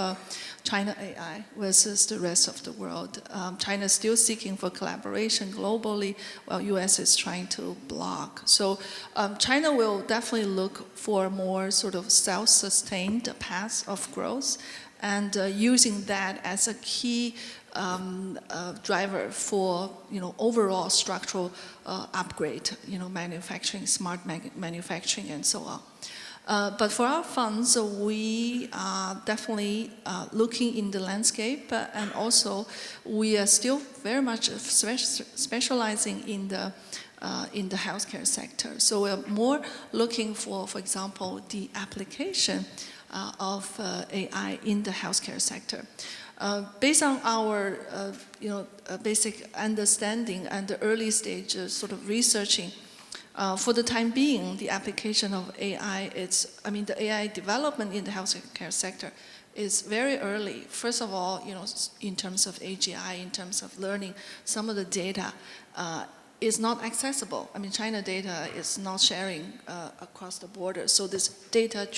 China AI versus the rest of the world. China is still seeking for collaboration globally, while US is trying to block. So China will definitely look for more sort of self-sustained path of growth, and using that as a key driver for overall structural upgrade, manufacturing, smart manufacturing, and so on. But for our funds, we are definitely looking in the landscape, and also we are still very much specializing in the healthcare sector. So we're more looking for example, the application of AI in the healthcare sector. Based on our basic understanding and the early stage sort of researching, for the time being, the application of AI, the AI development in the healthcare sector is very early. First of all, in terms of AGI, in terms of learning, some of the data is not accessible. China data is not sharing across the border. So this data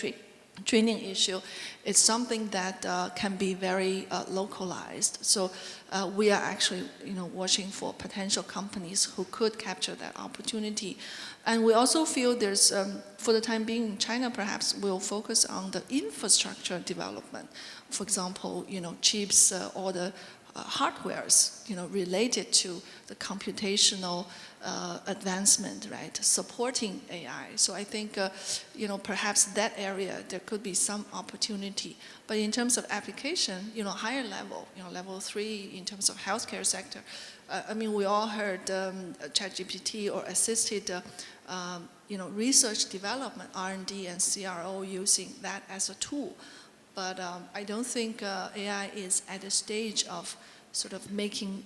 training issue is something that can be very localized. So we are actually watching for potential companies who could capture that opportunity. And we also feel there's, for the time being, China perhaps will focus on the infrastructure development. For example, chips or the hardwares, related to the computational advancement, right, supporting AI. So I think, perhaps that area, there could be some opportunity. But in terms of application, higher level, level 3 in terms of healthcare sector, we all heard ChatGPT or assisted, research development, R&D and CRO using that as a tool. But I don't think AI is at a stage of sort of making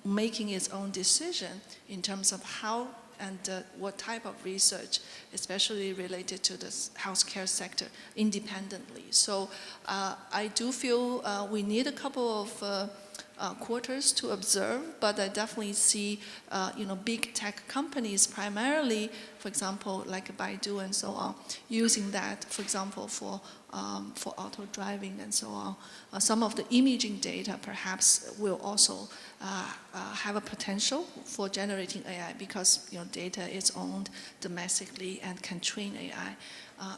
its own decision in terms of how and what type of research, especially related to the healthcare sector, independently. So I do feel we need a couple of quarters to observe, but I definitely see big tech companies primarily, for example, like Baidu and so on, using that, for example, for auto driving and so on. Some of the imaging data perhaps will also have a potential for generating AI because data is owned domestically and can train AI.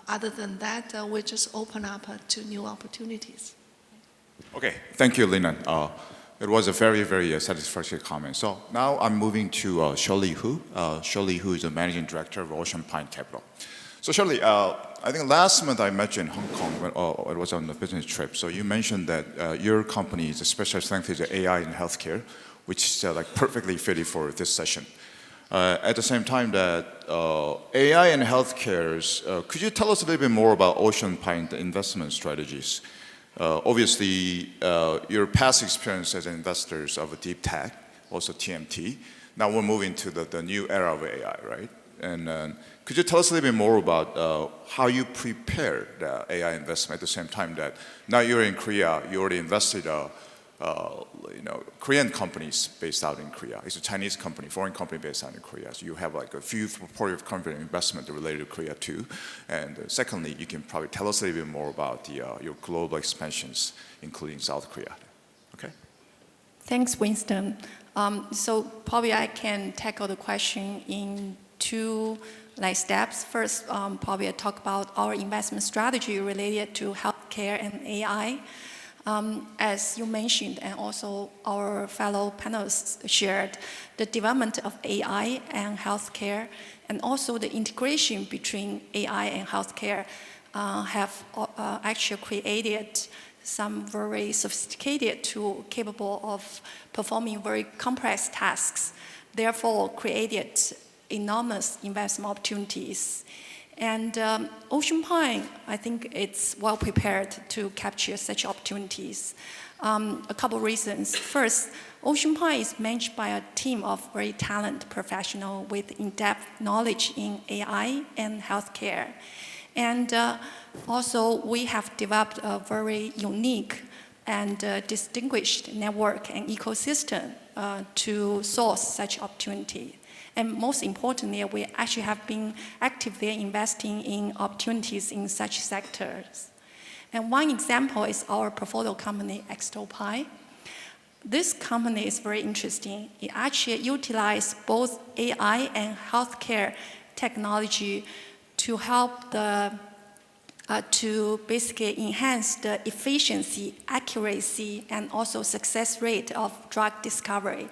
Other than that, we just open up to new opportunities. Okay, thank you, Linan. It was a very, very satisfactory comment. So now I'm moving to Shirley Hu. Shirley Hu is the Managing Director of Oceanpine Capital. So Shirley, I think last month I met you in Hong Kong when it was on a business trip. So you mentioned that your company's special strength is AI in healthcare, which is like perfectly fitted for this session. At the same time that AI in healthcare, could you tell us a little bit more about Oceanpine investment strategies? Obviously, your past experience as investors of deep tech, also TMT. Now we're moving to the new era of AI, right? And could you tell us a little bit more about how you prepare the AI investment at the same time that now you're in Korea, you already invested Korean companies based out in Korea. It's a Chinese company, foreign company based out in Korea. So you have like a few portfolio of company investment related to Korea too. And secondly, you can probably tell us a little bit more about your global expansions, including South Korea. Okay. Thanks, Winston. So probably I can tackle the question in two steps. First, probably I talk about our investment strategy related to healthcare and AI. As you mentioned, and also our fellow panelists shared, the development of AI and healthcare, and also the integration between AI and healthcare have actually created some very sophisticated tool capable of performing very complex tasks, therefore created enormous investment opportunities. And Oceanpine, I think it's well prepared to capture such opportunities. A couple of reasons. First, Oceanpine is managed by a team of very talented professionals with in-depth knowledge in AI and healthcare. And also, we have developed a very unique and distinguished network and ecosystem to source such opportunity. And most importantly, we actually have been actively investing in opportunities in such sectors. And one example is our portfolio company, Oceanpine. This company is very interesting. It actually utilizes both AI and healthcare technology to help to basically enhance the efficiency, accuracy, and also success rate of drug discovery.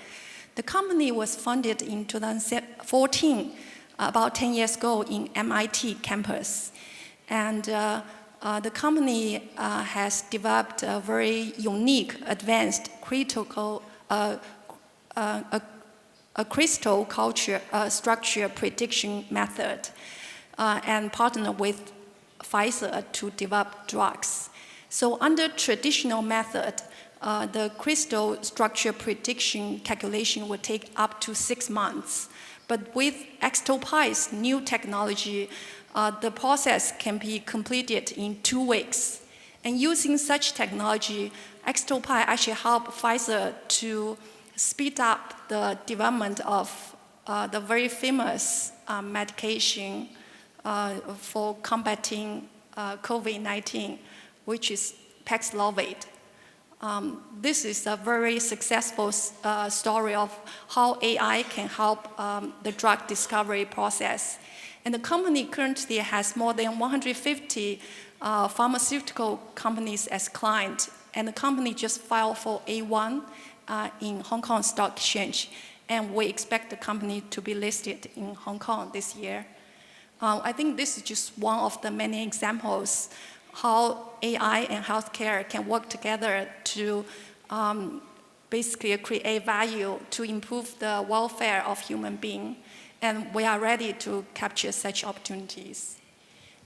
The company was founded in 2014, about 10 years ago in MIT campus. And the company has developed a very unique, advanced crystal culture structure prediction method and partnered with Pfizer to develop drugs. So under traditional method, the crystal structure prediction calculation would take up to 6 months. But with Oceanpine's new technology, the process can be completed in 2 weeks. And using such technology, Oceanpine actually helped Pfizer to speed up the development of the very famous medication for combating COVID-19, which is Paxlovid. This is a very successful story of how AI can help the drug discovery process. And the company currently has more than 150 pharmaceutical companies as clients. And the company just filed for A1 in Hong Kong Stock Exchange. And we expect the company to be listed in Hong Kong this year. I think this is just one of the many examples how AI and healthcare can work together to basically create value to improve the welfare of human beings. And we are ready to capture such opportunities.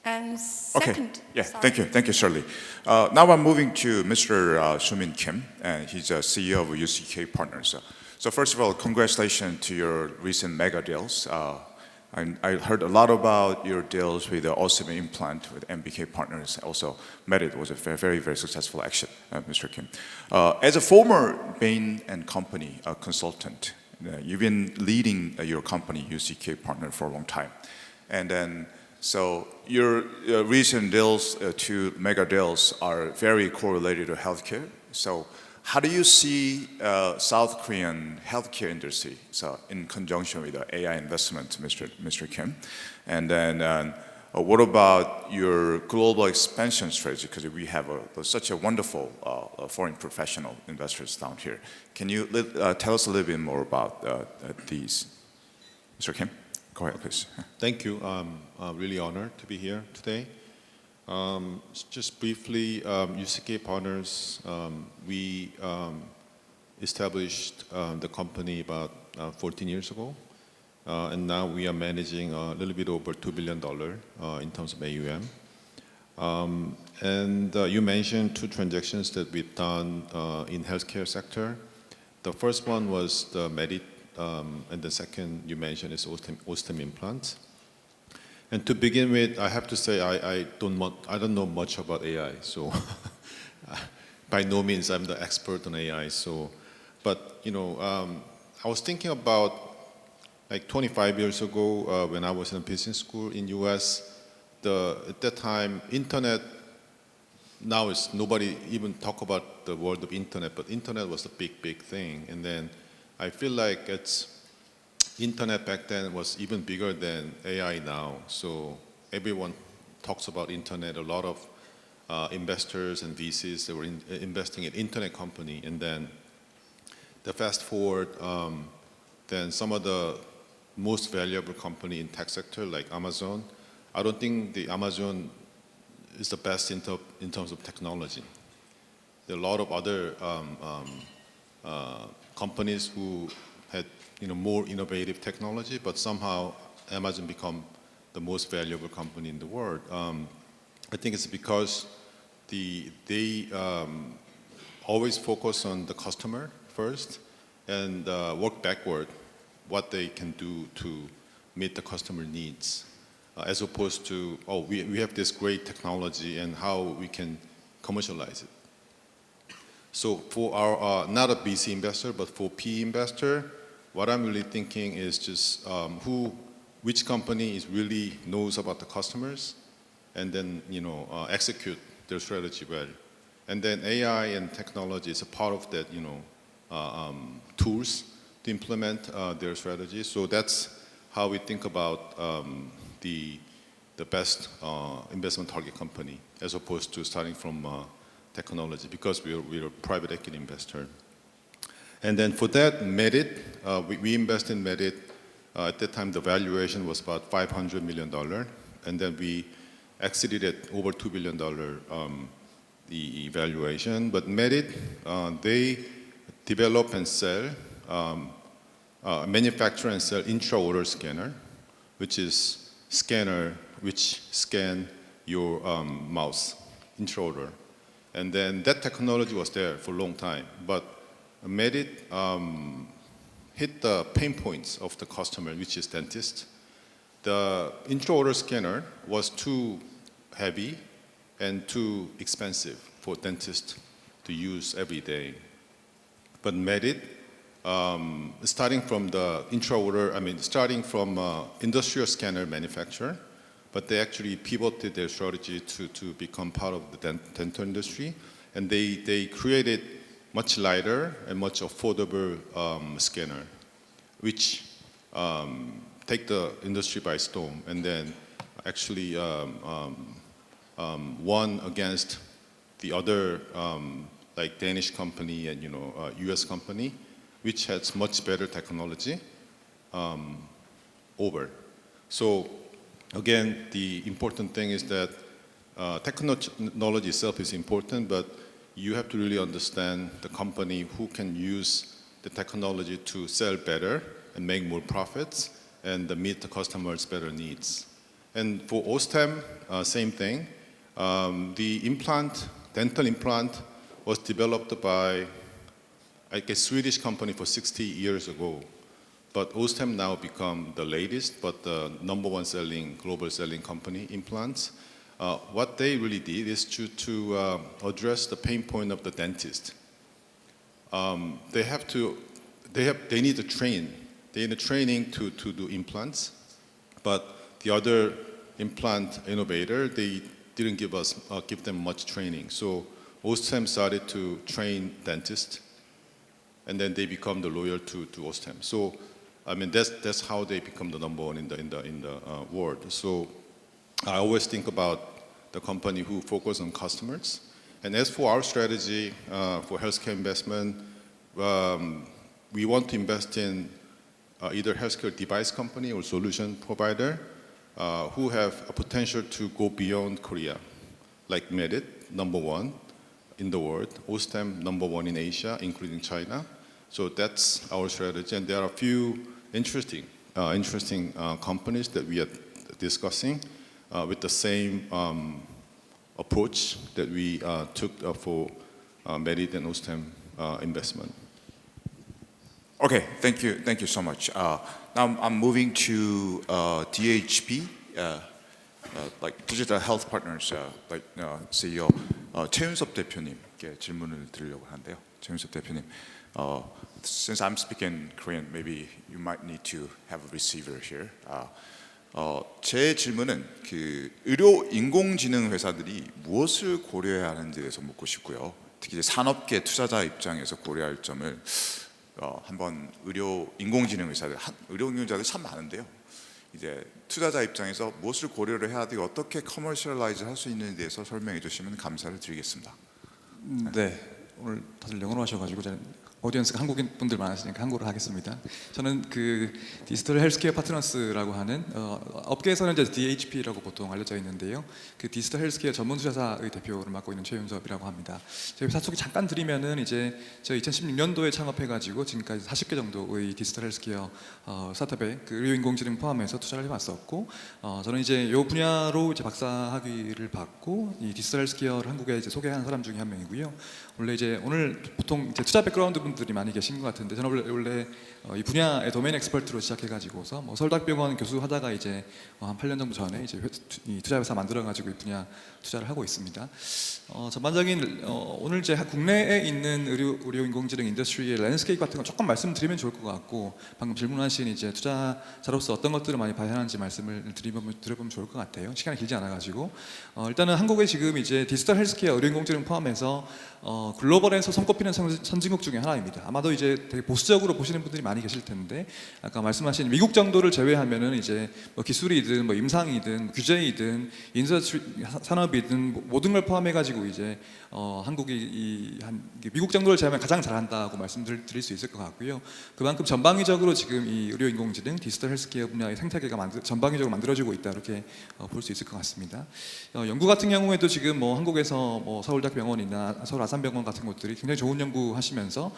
And second, thank you, Shirley. Now I'm moving to Mr. Soo-min Kim, and he's a CEO of UCKpaTners. So first of all, congratulations to your recent mega deals. I heard a lot about your deals with the Oceanpine implant with BCCpartners. Also, Merit was a very, very successful action, Mr. Kim. As a former Bain & Company consultant, you've been leading your company, UCKPartner, for a long time. And then, so your recent deals, two mega deals, are very correlated to healthcare. So how do you see South Korean healthcare industry in conjunction with the AI investment, Mr. Kim? And then what about your global expansion strategy? Because we have such a wonderful foreign professional investors down here. Can you tell us a little bit more about these? Mr. Kim, go ahead, please. Thank you. I'm really honored to be here today. Just briefly, UCKPartners, we established the company about 14 years ago, and now we are managing a little bit over $2 billion in terms of AUM. And you mentioned two transactions that we've done in healthcare sector. The first one was the Merit, and the second you mentioned is Oceanpine implants. And to begin with, I have to say I don't know much about AI, so by no means I'm the expert on AI. So, but you know, I was thinking about like 25 years ago when I was in business school in U.S. At that time, internet. Now it's nobody even talk about the word of internet, but internet was a big thing. And then I feel like internet back then was even bigger than AI now. So everyone talks about internet. A lot of investors and VCs that were investing in internet company. And then the fast forward, then some of the most valuable company in tech sector like Amazon. I don't think the Amazon is the best in terms of technology. There are a lot of other companies who had more innovative technology, but somehow Amazon become the most valuable company in the world. I think it's because they always focus on the customer first and work backward what they can do to meet the customer needs, as opposed to, oh, we have this great technology and how we can commercialize it. So for our, not a VC investor, but for PE investor, what I'm really thinking is just which company is really knows about the customers, and then execute their strategy well. And then AI and technology is a part of that, tools to implement their strategy. So that's how we think about the best investment target company, as opposed to starting from technology, because we're a private equity investor. And then for that, Merit, we invest in Merit. At that time, the valuation was about $500 million. And then we exited at over $2 billion, the valuation. But Merit, they develop and sell, manufacture and sell intraoral scanner, which is scanner which scan your mouse, intraoral. And then that technology was there for a long time. But Merit hit the pain points of the customer, which is dentist. The intraoral scanner was too heavy and too expensive for dentists to use every day. But Merit, starting from the intraoral, starting from industrial scanner manufacturer, but they actually pivoted their strategy to become part of the dental industry, and they created much lighter and much affordable scanner, which take the industry by storm, and then actually won against the other like Danish company and U.S. company, which has much better technology over. So again, the important thing is that technology itself is important, but you have to really understand the company who can use the technology to sell better and make more profits and meet the customer's better needs. And for Oceanpine, same thing. The dental implant was developed by a Swedish company for 60 years ago. but Ostem now become the latest, but the number one selling, global selling company implants. What they really did is to address the pain point of the dentist. They need to train. They need training to do implants, but the other implant innovator, they didn't give them much training. So Ostem started to train dentists, and then they become the loyal to Ostem. So I mean that's how they become the number one in the world. So I always think about the company who focus on customers. And as for our strategy for healthcare investment, we want to invest in either healthcare device company or solution provider who have a potential to go beyond Korea, like Medit, number one in the world, Ostem, number one in Asia, including China. So that's our strategy, and there are a few interesting companies that we are discussing with the same approach that we took for Medit and Ostem investment. Okay, thank you so much. Now I'm moving to DHP, like Digital Health Partners, like CEO 최윤섭 대표님께 질문을 드리려고 하는데요. 최윤섭 대표님, since I'm speaking Korean, maybe you might need to have a receiver here. 제 질문은 그 의료 인공지능 회사들이 무엇을 고려해야 하는지에 대해서 묻고 싶고요. 특히 이제 산업계 투자자 입장에서 고려할 점을 한번 의료 인공지능 회사들, 의료 인공지능자들 참 많은데요. 이제 투자자 입장에서 무엇을 고려를 해야 되고 어떻게 커머셜라이즈 할 수 있는지에 대해서 설명해 주시면 감사를 드리겠습니다. 네, 오늘 다들 영어로 하셔가지고 저는 오디언스가 한국인 분들 많으시니까 한국어로 하겠습니다. 저는 그 디지털 헬스케어 파트너스라고 하는 업계에서는 이제 DHP라고 보통 알려져 있는데요. 그 디지털 헬스케어 전문 투자사의 대표를 맡고 있는 최윤섭이라고 합니다. 저희 회사 소개 잠깐 드리면은 이제 저 2016년도에 창업해가지고 지금까지 40개 정도의 디지털 헬스케어 스타트업에 그 의료인공지능 포함해서 투자를 해왔었고, 저는 이제 이 분야로 이제 박사 학위를 받고 이 디지털 헬스케어를 한국에 이제 소개하는 사람 중에 한 명이고요. 원래 이제 오늘 보통 이제 투자 백그라운드 분들이 많이 계신 것 같은데 저는 원래 이 분야의 도메인 엑스퍼트로 시작해가지고서 뭐 서울대학병원 교수하다가 이제 한 8년 정도 전에 이제 이 투자 회사 만들어가지고 이 분야 투자를 하고 있습니다. 전반적인 오늘 이제 국내에 있는 의료 인공지능 인더스트리의 랜드스케이프 같은 거 조금 말씀드리면 좋을 것 같고, 방금 질문하신 이제 투자자로서 어떤 것들을 많이 봐야 하는지 말씀을 드려보면 좋을 것 같아요. 시간이 길지 않아가지고 일단은 한국에 지금 이제 디지털 헬스케어 의료 인공지능 포함해서 글로벌에서 손꼽히는 선진국 중에 하나입니다. 아마도 이제 되게 보수적으로 보시는 분들이 많이 계실 텐데, 아까 말씀하신 미국 정도를 제외하면은 이제 뭐 기술이든 뭐 임상이든 규제이든 인더스트리 산업이든 모든 걸 포함해가지고 이제 한국이 미국 정도를 제외하면 가장 잘한다고 말씀드릴 수 있을 것 같고요. 그만큼 전방위적으로 지금 이 의료 인공지능 디지털 헬스케어 분야의 생태계가 전방위적으로 만들어지고 있다, 이렇게 볼 수 있을 것 같습니다. 연구 같은 경우에도 지금 뭐 한국에서 뭐 서울대학병원이나 서울 아산병원 같은 곳들이 굉장히 좋은 연구 하시면서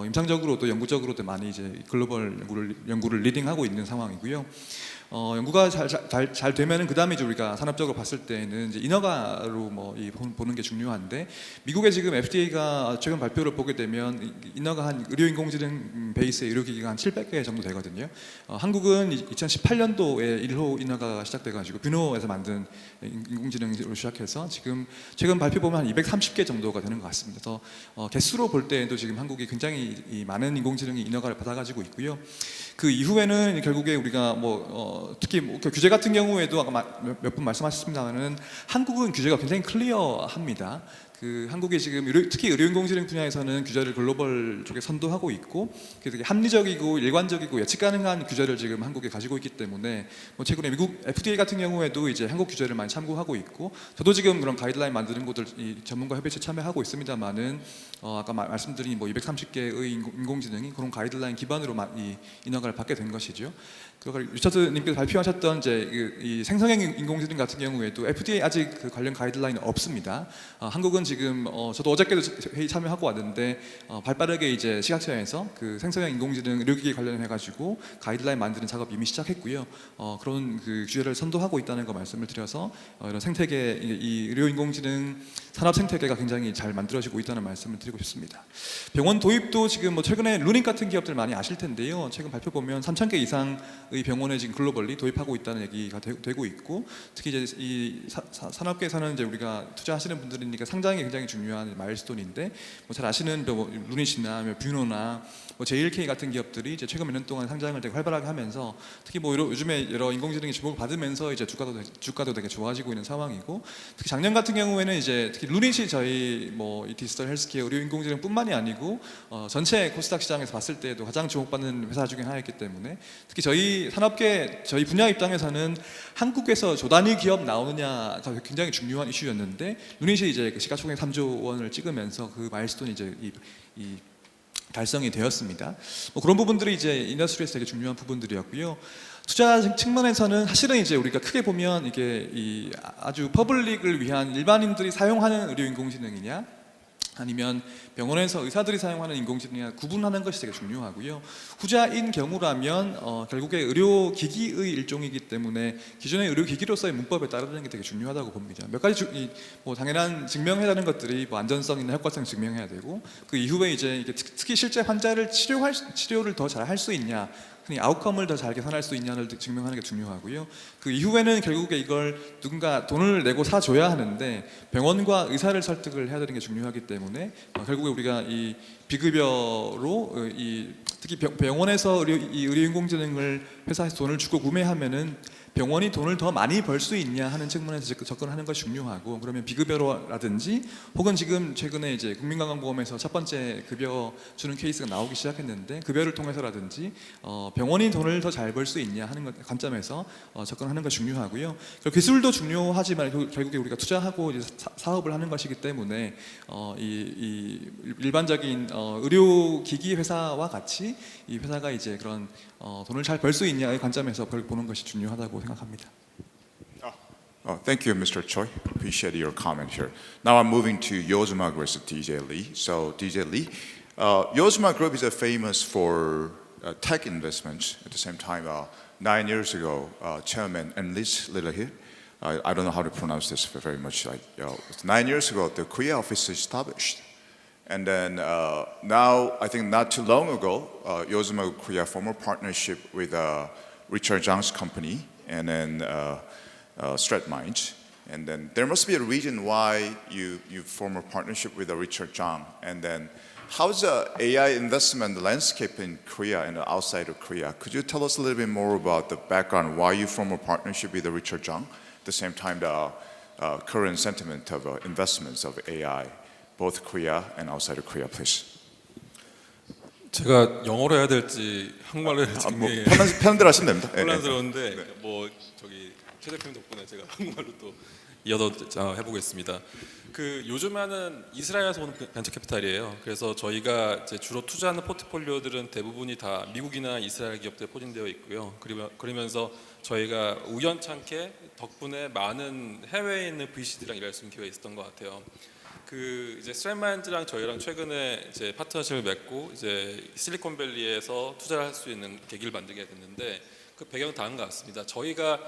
임상적으로도 연구적으로도 많이 이제 글로벌 연구를 리딩하고 있는 상황이고요. 연구가 잘 되면은 그 다음에 이제 우리가 산업적으로 봤을 때는 이제 인허가로 뭐 보는 게 중요한데, 미국의 지금 FDA가 최근 발표를 보게 되면 인허가 한 의료인공지능 베이스의 의료기기가 한 700개 정도 되거든요. 한국은 2018년도에 1호 인허가가 시작돼가지고 뷰노에서 만든 인공지능으로 시작해서 지금 최근 발표 보면 한 230개 정도가 되는 것 같습니다. 그래서 개수로 볼 때도 지금 한국이 굉장히 많은 인공지능이 인허가를 받아가지고 있고요. 그 이후에는 결국에 우리가 특히 규제 같은 경우에도 아까 몇 분 말씀하셨습니다만은 한국은 규제가 굉장히 클리어합니다. 그 한국이 지금 특히 의료인공지능 분야에서는 규제를 글로벌 쪽에 선도하고 있고, 되게 합리적이고 일관적이고 예측 가능한 규제를 지금 한국에 가지고 있기 때문에 최근에 미국 FDA 같은 경우에도 이제 한국 규제를 많이 참고하고 있고, 저도 지금 그런 가이드라인 만드는 곳들 전문가 협의체 참여하고 있습니다만은 아까 말씀드린 230개의 인공지능이 그런 가이드라인 기반으로 이 인허가를 받게 된 것이죠. 그걸 리처드님께서 발표하셨던 이제 이 생성형 인공지능 같은 경우에도 FDA 아직 그 관련 가이드라인은 없습니다. 한국은 지금 저도 어저께도 회의 참여하고 왔는데 발빠르게 이제 시각처에서 그 생성형 인공지능 의료기기 관련해 가지고 가이드라인 만드는 작업 이미 시작했고요. 그런 그 규제를 선도하고 있다는 거 말씀을 드려서 이런 생태계 이 의료 인공지능 산업 생태계가 굉장히 잘 만들어지고 있다는 말씀을 드리고 싶습니다. 병원 도입도 지금 뭐 최근에 루닌 같은 기업들 많이 아실 텐데요. 최근 발표 보면 3,000개 이상의 병원에 지금 글로벌리 도입하고 있다는 얘기가 되고 있고, 특히 이제 이 산업계에서는 이제 우리가 투자하시는 분들이니까 상장이 굉장히 중요한 마일스톤인데, 뭐 잘 아시는 루닛이나 뷰노나 뭐 JLK 같은 기업들이 이제 최근 몇 년 동안 상장을 되게 활발하게 하면서, 특히 뭐 요즘에 여러 인공지능이 주목을 받으면서 이제 주가도 되게 좋아지고 있는 상황이고, 특히 작년 같은 경우에는 이제 특히 루닛이 저희 뭐 이 디지털 헬스케어 의료 인공지능뿐만이 아니고 전체 코스닥 시장에서 봤을 때도 가장 주목받는 회사 중에 하나였기 때문에, 특히 저희 산업계 저희 분야 입장에서는 한국에서 조단위 기업 나오느냐가 굉장히 중요한 이슈였는데, 루닛이 이제 그 시가총액 3조 원을 찍으면서 그 마일스톤이 이제 이 달성이 되었습니다. 뭐 그런 부분들이 이제 인더스트리에서 되게 중요한 부분들이었고요. 투자 측면에서는 사실은 이제 우리가 크게 보면 이게 이 아주 퍼블릭을 위한 일반인들이 사용하는 의료 인공지능이냐, 아니면 병원에서 의사들이 사용하는 인공지능이냐 구분하는 것이 되게 중요하고요. 후자인 경우라면 결국에 의료기기의 일종이기 때문에 기존의 의료기기로서의 문법에 따르는 게 되게 중요하다고 봅니다. 몇 가지 뭐 당연한 증명해야 하는 것들이 뭐 안전성이나 효과성 증명해야 되고, 그 이후에 이제 이게 특히 실제 환자를 치료를 더 잘 할 수 있냐, 아웃컴을 더 잘 개선할 수 있냐를 증명하는 게 중요하고요. 그 이후에는 결국에 이걸 누군가 돈을 내고 사줘야 하는데 병원과 의사를 설득을 해야 되는 게 중요하기 때문에 결국에 우리가 이 비급여로 특히 병원에서 이 의료인공지능을 회사에서 돈을 주고 구매하면은 병원이 돈을 더 많이 벌 수 있냐 하는 측면에서 접근하는 것이 중요하고, 그러면 비급여라든지 혹은 지금 최근에 이제 국민건강보험에서 첫 번째 급여 주는 케이스가 나오기 시작했는데, 급여를 통해서라든지 병원이 돈을 더 잘 벌 수 있냐 하는 관점에서 접근하는 것이 중요하고요. 기술도 중요하지만 결국에 우리가 투자하고 이제 사업을 하는 것이기 때문에 이 일반적인 의료기기 회사와 같이 이 회사가 이제 그런 돈을 잘 벌 수 있냐의 관점에서 보는 것이 중요하다고 생각합니다. Thank you, Mr. Choi. Appreciate your comment here. Now I'm moving to 요즈마그룹's DJ Lee. So DJ Lee, 요즈마그룹 is famous for tech investments. At the same time, 9 years ago, Chairman Enlis Lilahir, I don't know how to pronounce this very much. 9 years ago, the Korea office is established. And then now, I think not too long ago, 요즈마그룹코리아 formed a partnership with Richard Jhang's company, and then Stratminds. And then there must be a reason why you form a partnership with Richard Jhang. And then how's the AI investment landscape in Korea and outside of Korea? Could you tell us a little bit more about the background, why you form a partnership with Richard Jhang? At the same time, the current sentiment of investments of AI, both Korea and outside of Korea, please. 제가 영어로 해야 될지 한국말로 해야 될지 뭐 편한대로 하시면 됩니다. 혼란스러운데 뭐 저기 최 대표님 덕분에 제가 한국말로 또 이어서 해보겠습니다. 그 요즘에는 이스라엘에서 오는 벤처 캐피탈이에요. 그래서 저희가 이제 주로 투자하는 포트폴리오들은 대부분이 다 미국이나 이스라엘 기업들에 포진되어 있고요. 그러면서 저희가 우연찮게 덕분에 많은 해외에 있는 VC들이랑 일할 수 있는 기회가 있었던 것 같아요. 그 이제 스트랩마인즈랑 저희랑 최근에 이제 파트너십을 맺고 이제 실리콘밸리에서 투자를 할 수 있는 계기를 만들게 됐는데, 그 배경은 다른 것 같습니다. 저희가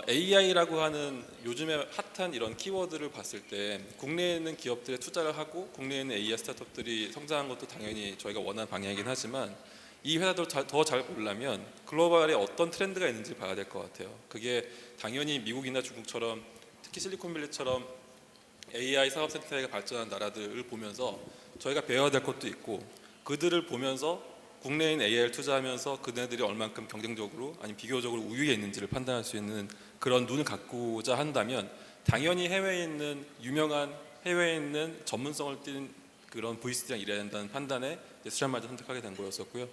AI라고 하는 요즘에 핫한 이런 키워드를 봤을 때 국내에 있는 기업들에 투자를 하고 국내에 있는 AI 스타트업들이 성장한 것도 당연히 저희가 원하는 방향이긴 하지만, 이 회사들 더 잘 보려면 글로벌에 어떤 트렌드가 있는지 봐야 될 것 같아요. 그게 당연히 미국이나 중국처럼, 특히 실리콘밸리처럼 AI 사업 생태계가 발전한 나라들을 보면서 저희가 배워야 될 것도 있고, 그들을 보면서 국내에 있는 AI를 투자하면서 그네들이 얼만큼 경쟁적으로 아니면 비교적으로 우위에 있는지를 판단할 수 있는 그런 눈을 갖고자 한다면, 당연히 해외에 있는 유명한 해외에 있는 전문성을 띈 그런 VC들이랑 일해야 된다는 판단에 스트랩마인드 선택하게 된 거였었고요.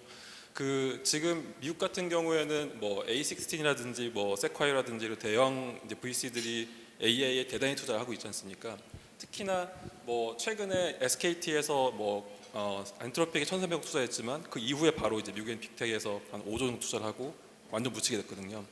그 지금 미국 같은 경우에는 뭐 A16이라든지 뭐 세콰이어라든지 이런 대형 이제 VC들이 AI에 대단히 투자를 하고 있지 않습니까? 특히나 뭐 최근에 SKT에서 뭐 엔트로픽에 1,300억 투자했지만 그 이후에 바로 이제 미국의 빅텍에서 한 5조 정도 투자를 하고 완전 묻히게 됐거든요.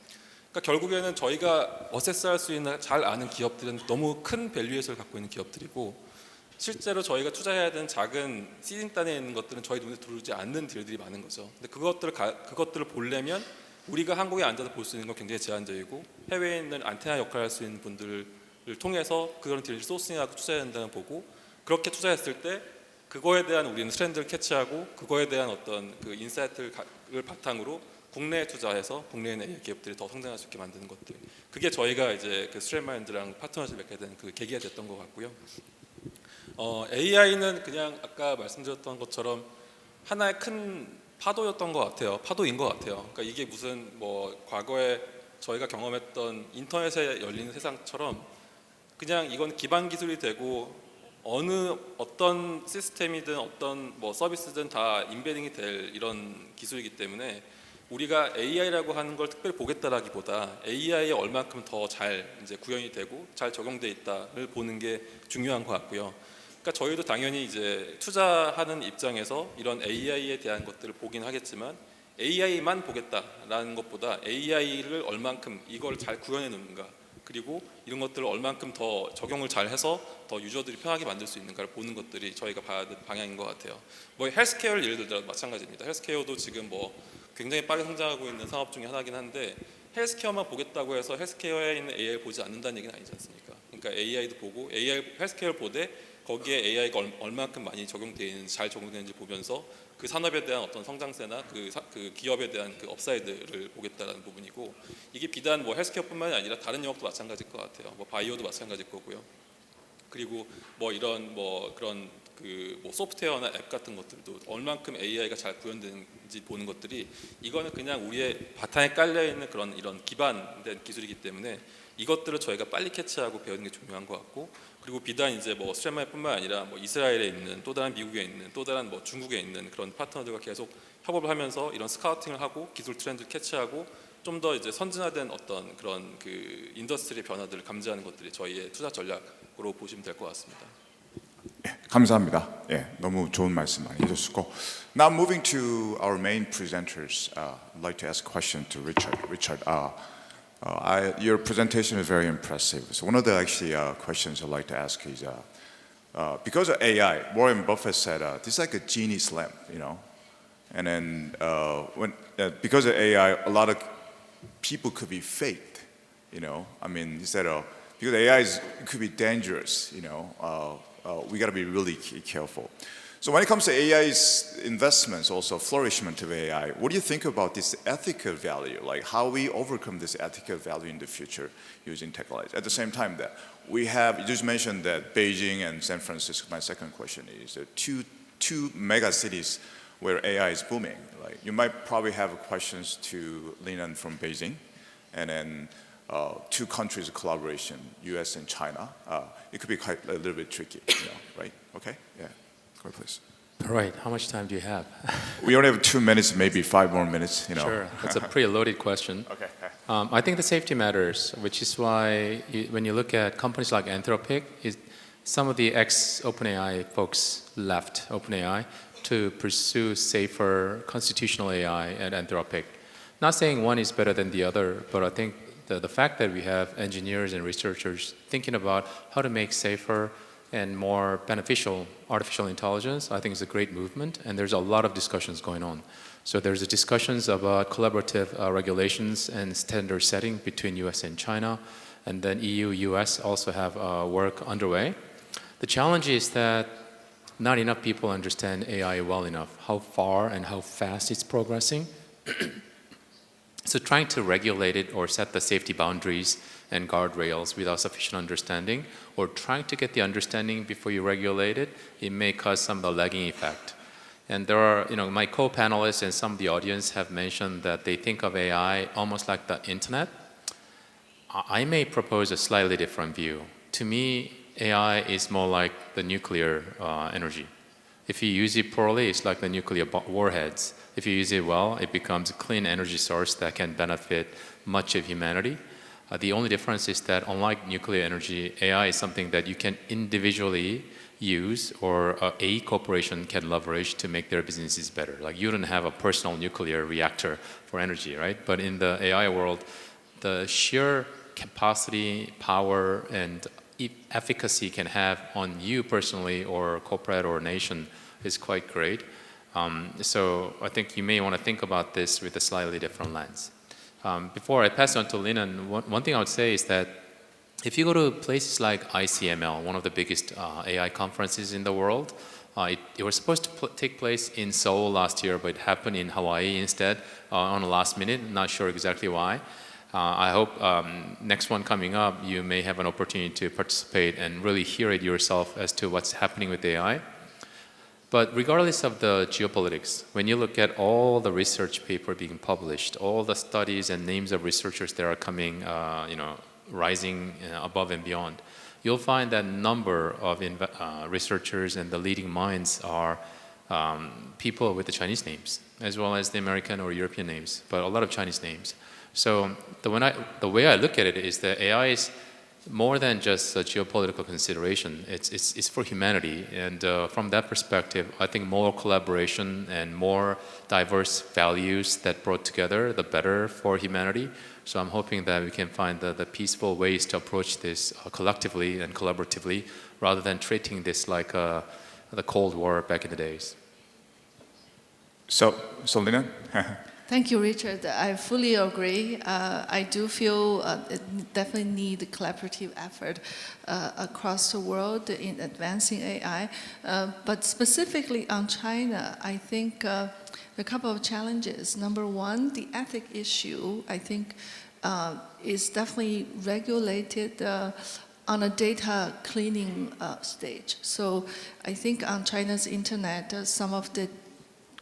그러니까 결국에는 저희가 어세스할 수 있는 잘 아는 기업들은 너무 큰 밸류에이션을 갖고 있는 기업들이고 실제로 저희가 투자해야 되는 작은 시딩단에 있는 것들은 저희 눈에 들어오지 않는 딜들이 많은 거죠. 근데 그것들을 보려면 우리가 한국에 앉아서 볼 수 있는 건 굉장히 제한적이고 해외에 있는 안테나 역할을 할 수 있는 분들을 통해서 그런 딜을 소싱하고 투자해야 된다는 보고 그렇게 투자했을 때 그거에 대한 우리는 트렌드를 캐치하고 그거에 대한 어떤 그 인사이트를 바탕으로 국내에 투자해서 국내에 있는 기업들이 더 성장할 수 있게 만드는 것들. 그게 저희가 이제 그 스트랩마인드랑 파트너십을 맺게 된 그 계기가 됐던 것 같고요. AI는 그냥 아까 말씀드렸던 것처럼 하나의 큰 파도였던 것 같아요. 파도인 것 같아요. 그러니까 이게 무슨 뭐 과거에 저희가 경험했던 인터넷에 열리는 세상처럼 그냥 이건 기반 기술이 되고 어떤 시스템이든 어떤 뭐 서비스든 다 인베딩이 될 이런 기술이기 때문에 우리가 AI라고 하는 걸 특별히 보겠다라기보다 AI에 얼만큼 더 잘 이제 구현이 되고 잘 적용돼 있다를 보는 게 중요한 것 같고요. 그러니까 저희도 당연히 이제 투자하는 입장에서 이런 AI에 대한 것들을 보긴 하겠지만 AI만 보겠다라는 것보다 AI를 얼만큼 이걸 잘 구현해 놓는가 그리고 이런 것들을 얼만큼 더 적용을 잘 해서 더 유저들이 편하게 만들 수 있는가를 보는 것들이 저희가 봐야 될 방향인 것 같아요. 뭐 헬스케어를 예를 들더라도 마찬가지입니다. 헬스케어도 지금 뭐 굉장히 빠르게 성장하고 있는 산업 중에 하나긴 한데 헬스케어만 보겠다고 해서 헬스케어에 있는 AI를 보지 않는다는 얘기는 아니지 않습니까? 그러니까 AI도 보고 헬스케어를 보되 거기에 AI가 얼만큼 많이 적용되어 있는지 잘 적용되는지 보면서 그 산업에 대한 어떤 성장세나 그 기업에 대한 그 업사이드를 보겠다라는 부분이고 이게 비단 뭐 헬스케어뿐만이 아니라 다른 영역도 마찬가지일 것 같아요. 뭐 바이오도 마찬가지일 거고요. 그리고 뭐 이런 뭐 그런 그 뭐 소프트웨어나 앱 같은 것들도 얼만큼 AI가 잘 구현되는지 보는 것들이 이거는 그냥 우리의 바탕에 깔려 있는 그런 이런 기반된 기술이기 때문에 이것들을 저희가 빨리 캐치하고 배우는 게 중요한 것 같고 그리고 비단 이제 뭐 스트랩마인뿐만 아니라 뭐 이스라엘에 있는 또 다른 미국에 있는 또 다른 뭐 중국에 있는 그런 파트너들과 계속 협업을 하면서 이런 스카우팅을 하고 기술 트렌드를 캐치하고 좀 더 이제 선진화된 어떤 그런 그 인더스트리의 변화들을 감지하는 것들이 저희의 투자 전략으로 보시면 될 것 같습니다. 감사합니다. 예, 너무 좋은 말씀 많이 해주셨고. Now moving to our main presenters, I'd like to ask a question to Richard. Richard, your presentation is very impressive. So one of the questions I'd like to ask is, because of AI, Warren Buffett said this is like a genie's lamp, you know. And then because of AI, a lot of people could be faked, you know. I mean, he said because AI could be dangerous, you know. We got to be really careful. So when it comes to AI's investments, also flourishment of AI, what do you think about this ethical value? Like how we overcome this ethical value in the future using technology? At the same time, that we have, you just mentioned that Beijing and San Francisco. My second question is two mega cities where AI is booming. Like you might probably have questions to Linan from Beijing, and then two countries of collaboration, U.S. and China. It could be quite a little bit tricky, you know, right? Okay, yeah. Go ahead, please. All right, how much time do you have? We only have 2 minutes, maybe 5 more minutes, you know. Sure, that's a pretty loaded question. Okay. I think the safety matters, which is why when you look at companies like Anthropic, some of the ex-OpenAI folks left OpenAI to pursue safer constitutional AI at Anthropic. Not saying one is better than the other, but I think the fact that we have engineers and researchers thinking about how to make safer and more beneficial artificial intelligence, I think is a great movement, and there's a lot of discussions going on. So there's discussions about collaborative regulations and standard setting between US and China, and then EU, US also have work underway. The challenge is that not enough people understand AI well enough, how far and how fast it's progressing. So trying to regulate it or set the safety boundaries and guardrails without sufficient understanding, or trying to get the understanding before you regulate it, it may cause some of the lagging effect. And there are, my co-panelists and some of the audience have mentioned that they think of AI almost like the internet. I may propose a slightly different view. To me, AI is more like the nuclear energy. If you use it poorly, it's like the nuclear warheads. If you use it well, it becomes a clean energy source that can benefit much of humanity. The only difference is that unlike nuclear energy, AI is something that you can individually use or a corporation can leverage to make their businesses better. Like you don't have a personal nuclear reactor for energy, right? But in the AI world, the sheer capacity, power, and efficacy can have on you personally or corporate or nation is quite great. So I think you may want to think about this with a slightly different lens. Before I pass on to Linan, one thing I would say is that if you go to places like ICML, one of the biggest AI conferences in the world, it was supposed to take place in Seoul last year, but it happened in Hawaii instead on the last minute. Not sure exactly why. I hope next one coming up, you may have an opportunity to participate and really hear it yourself as to what's happening with AI. But regardless of the geopolitics, when you look at all the research paper being published, all the studies and names of researchers that are coming, rising above and beyond, you'll find that number of researchers and the leading minds are people with the Chinese names, as well as the American or European names, but a lot of Chinese names. So the way I look at it is that AI is more than just a geopolitical consideration. It's for humanity, and from that perspective, I think more collaboration and more diverse values that brought together, the better for humanity. So I'm hoping that we can find the peaceful ways to approach this collectively and collaboratively, rather than treating this like the Cold War back in the days. So Linan? Thank you, Richard. I fully agree. I do feel it definitely need collaborative effort across the world in advancing AI. But specifically on China, I think a couple of challenges. Number one, the ethic issue, I think, is definitely regulated on a data cleaning stage. So I think on China's internet, some of the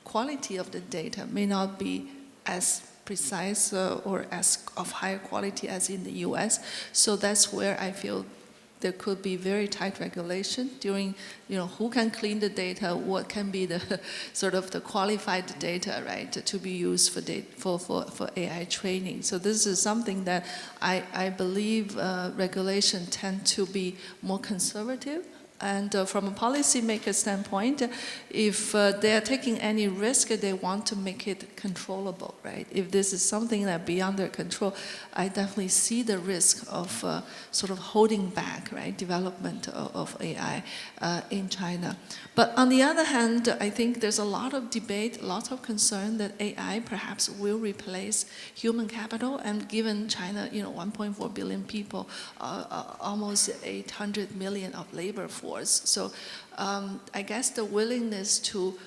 quality of the data may not be as precise or as of higher quality as in the US. So that's where I feel there could be very tight regulation during, who can clean the data, what can be the sort of the qualified data, right, to be used for AI training. So this is something that I believe regulation tend to be more conservative. And from a policymaker standpoint, if they are taking any risk, they want to make it controllable, right? If this is something that beyond their control, I definitely see the risk of sort of holding back, right, development of AI in China. But on the other hand, I think there's a lot of debate, lots of concern that AI perhaps will replace human capital. And given China, 1.4 billion people, almost 800 million of labor force. So I guess the willingness to,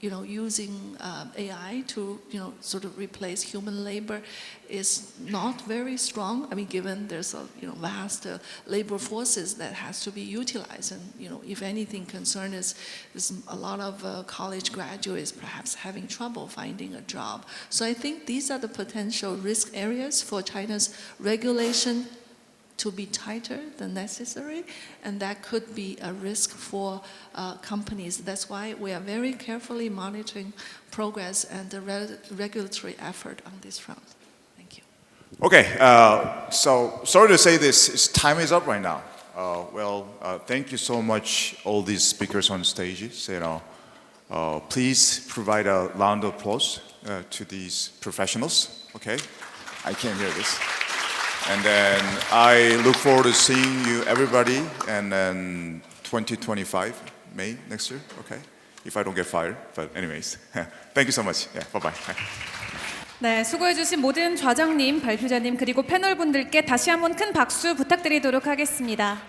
using AI to, sort of replace human labor is not very strong. I mean, given there's a, vast labor forces that has to be utilized. And, if anything, concern is a lot of college graduates perhaps having trouble finding a job. So I think these are the potential risk areas for China's regulation to be tighter than necessary, and that could be a risk for companies. That's why we are very carefully monitoring progress and the regulatory effort on this front. Thank you. Okay, so sorry to say this, time is up right now. Thank you so much, all these speakers on stages. Please provide a round of applause to these professionals. Okay, I can't hear this. And then I look forward to seeing you, everybody, and then 2025, May next year, okay? If I don't get fired, but anyways. Thank you so much. Yeah, bye-bye. 네, 수고해주신 모든 좌장님, 발표자님, 그리고 패널분들께 다시 한번 큰 박수 부탁드리도록 하겠습니다.